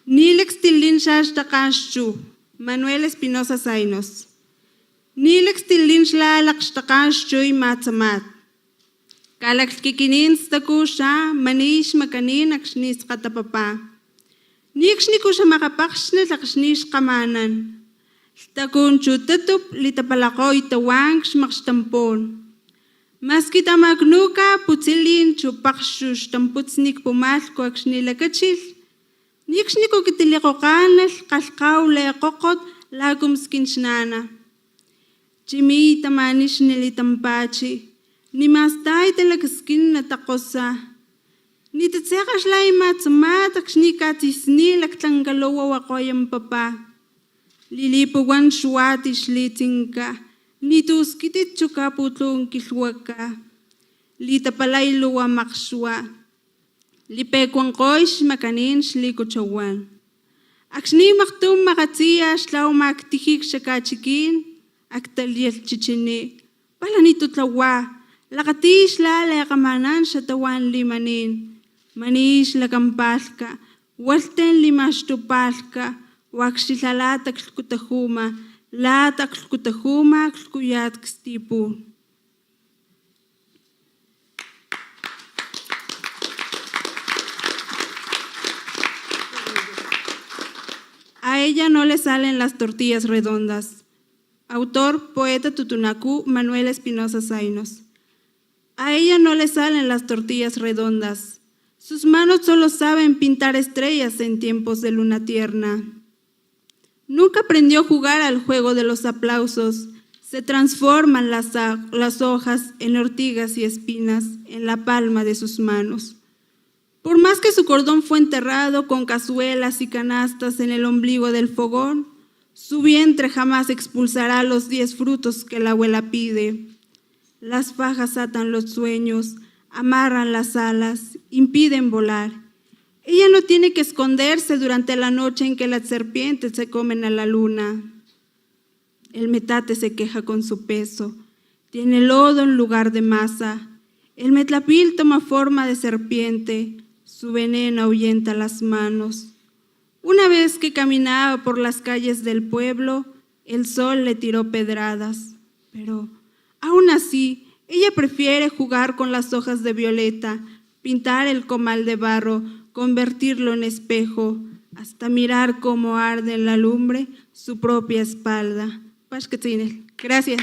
Nilex tilin shashtakashu, Manuel Espinosa Zainos. Nilex tilin shlalakshtakashu y matzamat. Kalakskikinin stakusha, manish makanin akshnis katapapa. Nikshnikusha makapakshne lakshnish kamanan. Takun chutatup litapalako itawang shmakshtampon. Maskita magnuka putzilin chupakshush tamputznik pumalko akshnilakachil. Nikshniku kitiliqoqanal qalqaw leqoqot lagum skinchnana. Chimi tamanish nilitampachi. Nimastay talagskin natakosa. Nitatsekash la imatsamat akshnikatizni laktangalowa wakoyam papa. Lilipuwan shuatish litinka, nituskitit chukaputlung kilhuaka, litapalailuwa makshua, lipekuan koish makanin shlikuchawan. Akshni maktum makatia shlaw maktihik shakachikin, aktaliel chichini, palanitutlawa, lakatish la leakamanan shatawan limanin, manish lakampalka, walten limashtupalka, Waxilala taklkutahuma, la taklkutahuma, klkuyat kstipu. A ella no le salen las tortillas redondas. Autor, poeta tutunacú Manuel Espinosa Zainos. A ella no le salen las tortillas redondas. Sus manos solo saben pintar estrellas en tiempos de luna tierna. Nunca aprendió a jugar al juego de los aplausos. Se transforman las hojas en ortigas y espinas en la palma de sus manos. Por más que su cordón fue enterrado con cazuelas y canastas en el ombligo del fogón, su vientre jamás expulsará los 10 frutos que la abuela pide. Las fajas atan los sueños, amarran las alas, impiden volar. Ella no tiene que esconderse durante la noche en que las serpientes se comen a la luna. El metate se queja con su peso, tiene lodo en lugar de masa. El metlapil toma forma de serpiente, su veneno ahuyenta las manos. Una vez que caminaba por las calles del pueblo, el sol le tiró pedradas, pero aún así Ella prefiere jugar con las hojas de violeta, pintar el comal de barro, convertirlo en espejo, hasta mirar cómo arde en la lumbre su propia espalda. Pashkatzinel. Gracias.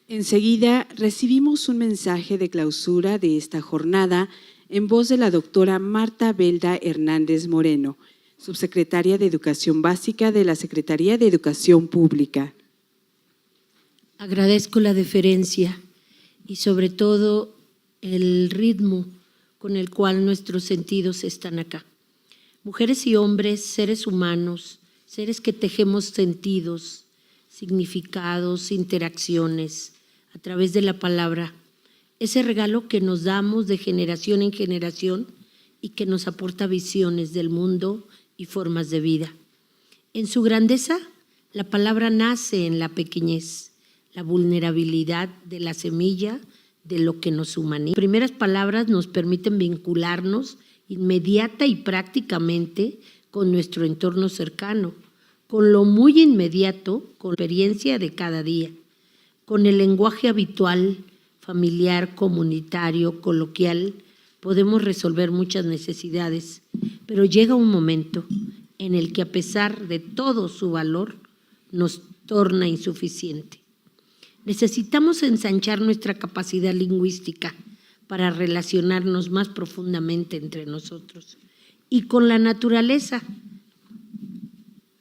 Enseguida recibimos un mensaje de clausura de esta jornada en voz de la doctora Marta Belda Hernández Moreno, subsecretaria de Educación Básica de la Secretaría de Educación Pública. Agradezco la deferencia y sobre todo el ritmo con el cual nuestros sentidos están acá. Mujeres y hombres, seres humanos, seres que tejemos sentidos, significados, interacciones a través de la palabra, ese regalo que nos damos de generación en generación y que nos aporta visiones del mundo y formas de vida. En su grandeza, la palabra nace en la pequeñez, la vulnerabilidad de la semilla de lo que nos humaniza. Las primeras palabras nos permiten vincularnos inmediata y prácticamente con nuestro entorno cercano, con lo muy inmediato, con la experiencia de cada día, con el lenguaje habitual, familiar, comunitario, coloquial, podemos resolver muchas necesidades, pero llega un momento en el que a pesar de todo su valor, nos torna insuficiente. Necesitamos ensanchar nuestra capacidad lingüística para relacionarnos más profundamente entre nosotros y con la naturaleza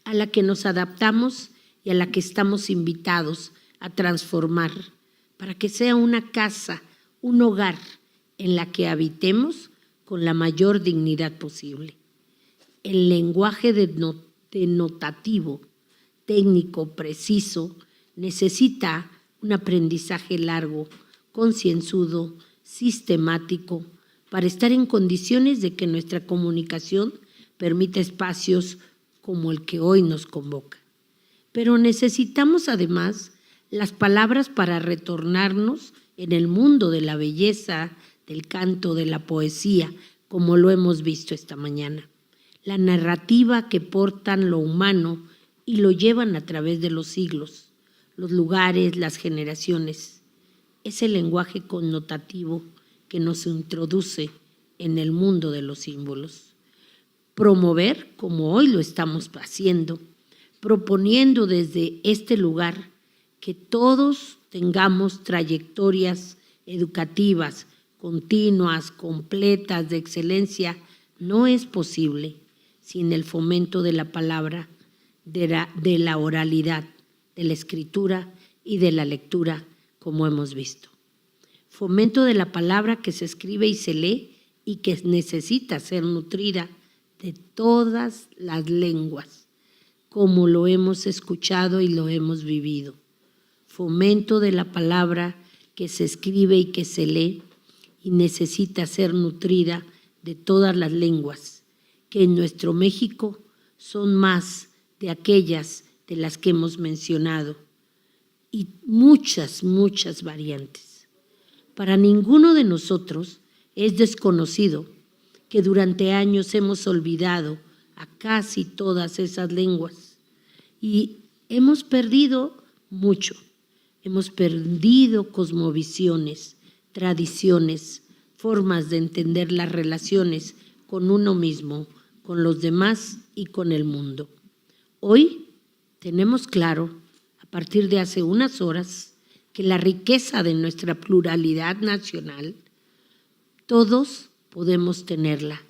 a la que nos adaptamos y a la que estamos invitados a transformar para que sea una casa, un hogar en la que habitemos con la mayor dignidad posible. El lenguaje denotativo, técnico, preciso, necesita un aprendizaje largo, concienzudo, sistemático, para estar en condiciones de que nuestra comunicación permita espacios como el que hoy nos convoca. Pero necesitamos además las palabras para retornarnos en el mundo de la belleza, del canto, de la poesía, como lo hemos visto esta mañana. La narrativa que portan lo humano y lo llevan a través de los siglos, los lugares, las generaciones. Es el lenguaje connotativo que nos introduce en el mundo de los símbolos. Promover, como hoy lo estamos haciendo, proponiendo desde este lugar que todos tengamos trayectorias educativas continuas, completas, de excelencia, no es posible sin el fomento de la palabra, de la oralidad, de la escritura y de la lectura, como hemos visto. Fomento de la palabra que se escribe y se lee y que necesita ser nutrida de todas las lenguas, como lo hemos escuchado y lo hemos vivido. Fomento de la palabra que se escribe y que se lee y necesita ser nutrida de todas las lenguas, que en nuestro México son más de aquellas de las que hemos mencionado y muchas, muchas variantes. Para ninguno de nosotros es desconocido que durante años hemos olvidado a casi todas esas lenguas y hemos perdido mucho. Hemos perdido cosmovisiones, tradiciones, formas de entender las relaciones con uno mismo, con los demás y con el mundo. Hoy tenemos claro, a partir de hace unas horas, que la riqueza de nuestra pluralidad nacional, todos podemos tenerla.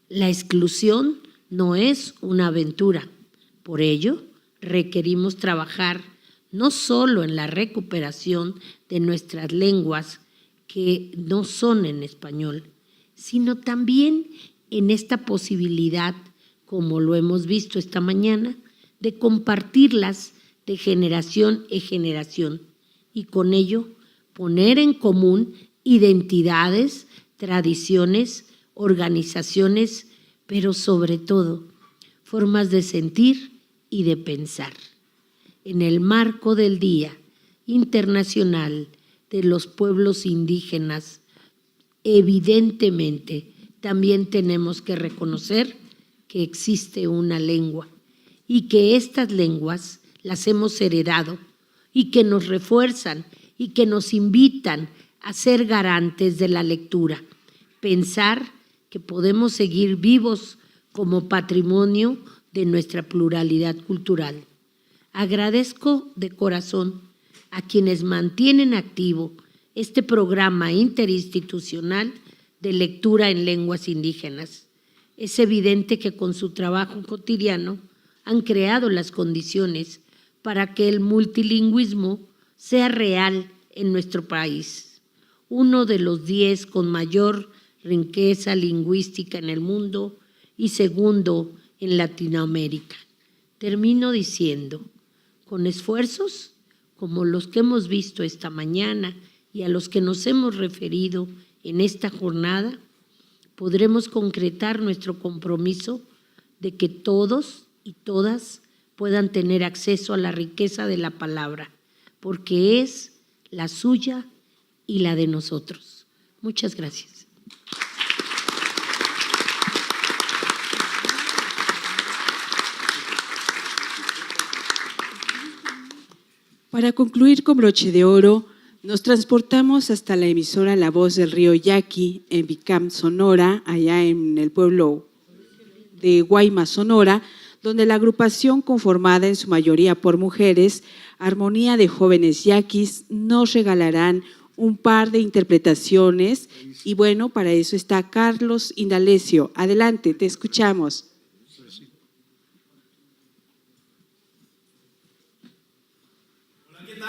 La exclusión no es una aventura. Por ello, requerimos trabajar no solo en la recuperación de nuestras lenguas que no son en español, sino también en esta posibilidad, como lo hemos visto esta mañana, de compartirlas de generación en generación y con ello poner en común identidades, tradiciones, organizaciones, pero sobre todo formas de sentir y de pensar. En el marco del Día Internacional de los Pueblos Indígenas, evidentemente también tenemos que reconocer que existe una lengua y que estas lenguas las hemos heredado y que nos refuerzan y que nos invitan a ser garantes de la lectura. Pensar que podemos seguir vivos como patrimonio de nuestra pluralidad cultural. Agradezco de corazón a quienes mantienen activo este programa interinstitucional de lectura en lenguas indígenas. Es evidente que con su trabajo cotidiano han creado las condiciones para que el multilingüismo sea real en nuestro país, uno de los 10 con mayor riqueza lingüística en el mundo y segundo en Latinoamérica. Termino diciendo, con esfuerzos como los que hemos visto esta mañana y a los que nos hemos referido en esta jornada, podremos concretar nuestro compromiso de que todos y todas puedan tener acceso a la riqueza de la palabra, porque es la suya y la de nosotros. Muchas gracias. Para concluir con broche de oro, nos transportamos hasta la emisora La Voz del Río Yaqui, en Bicam, Sonora, allá en el pueblo de Guaymas, Sonora, donde la agrupación, conformada en su mayoría por mujeres, Armonía de Jóvenes Yaquis, nos regalarán un par de interpretaciones. Y bueno, para eso está Carlos Indalecio. Adelante, te escuchamos.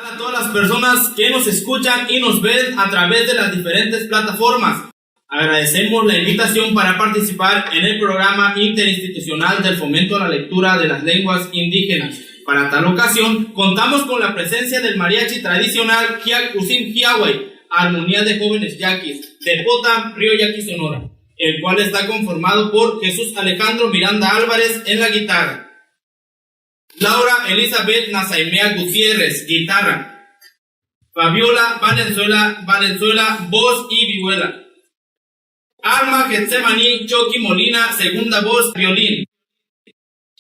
A todas las personas que nos escuchan y nos ven a través de las diferentes plataformas. Agradecemos la invitación para participar en el programa interinstitucional del fomento a la lectura de las lenguas indígenas. Para tal ocasión, contamos con la presencia del mariachi tradicional Hiak Usim Hiaway, Armonía de Jóvenes Yaquis, de Potam, Río Yaqui, Sonora, el cual está conformado por Jesús Alejandro Miranda Álvarez en la guitarra, Laura Elizabeth Nazaimea Gutiérrez, guitarra, Fabiola Valenzuela, voz y vihuela, Alma Getsemaní Choqui Molina, segunda voz, violín,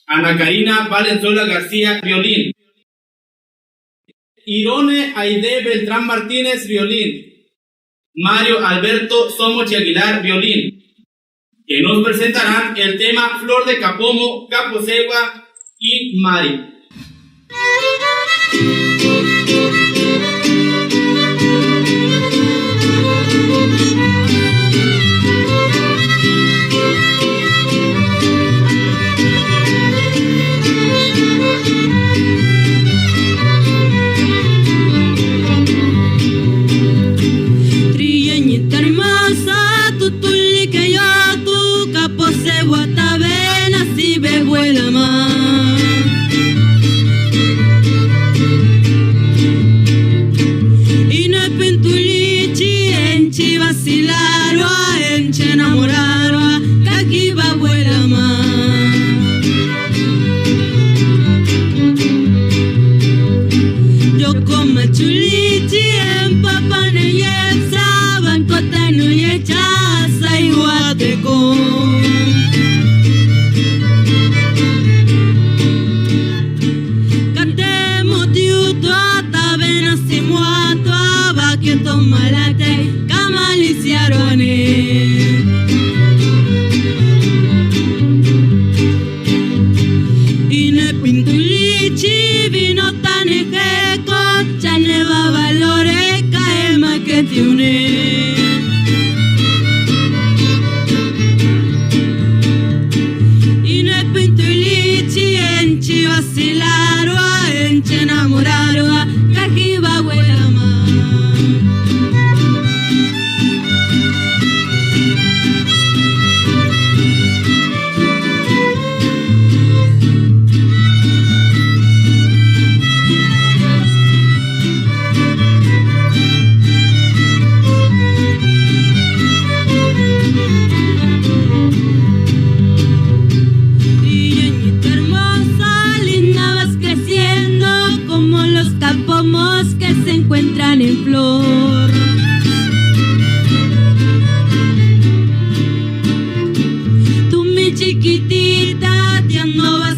Ana Karina Valenzuela García, violín, Irone Aide Beltrán Martínez, violín, Mario Alberto Somochi Aguilar, violín, que nos presentarán el tema Flor de Capomo, Caposegua y Mari. Triyeñita hermosa, tu tulica yo, tu caposegua tabena, si bebuela más. Vacilaroa, enche enamoraroa, caquiba vuela más. Yo como chulichi en papane yepsa, bancotano y echaza y guateco. Cantemos tiuto a tabena si muato a baqueto malate. Maliciarone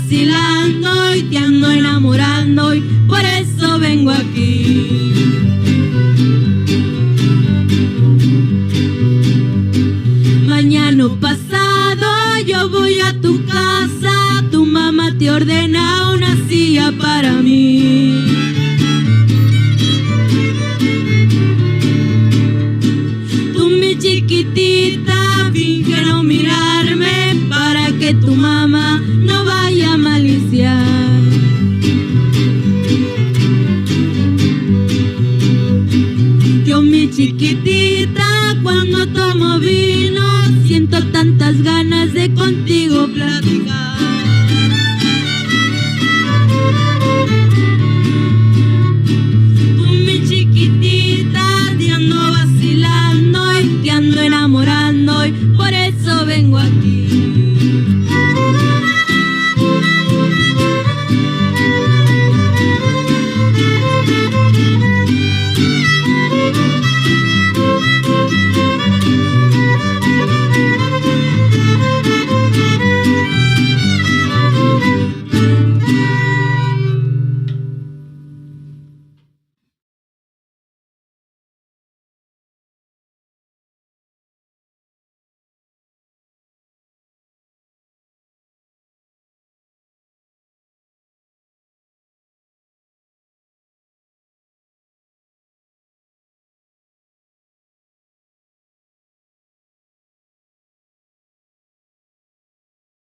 vacilando y te ando enamorando y por eso vengo aquí. Mañana pasado yo voy a tu casa, tu mamá te ordena una silla para mí. Tú mi chiquitita finge no mirarme para que tu mamá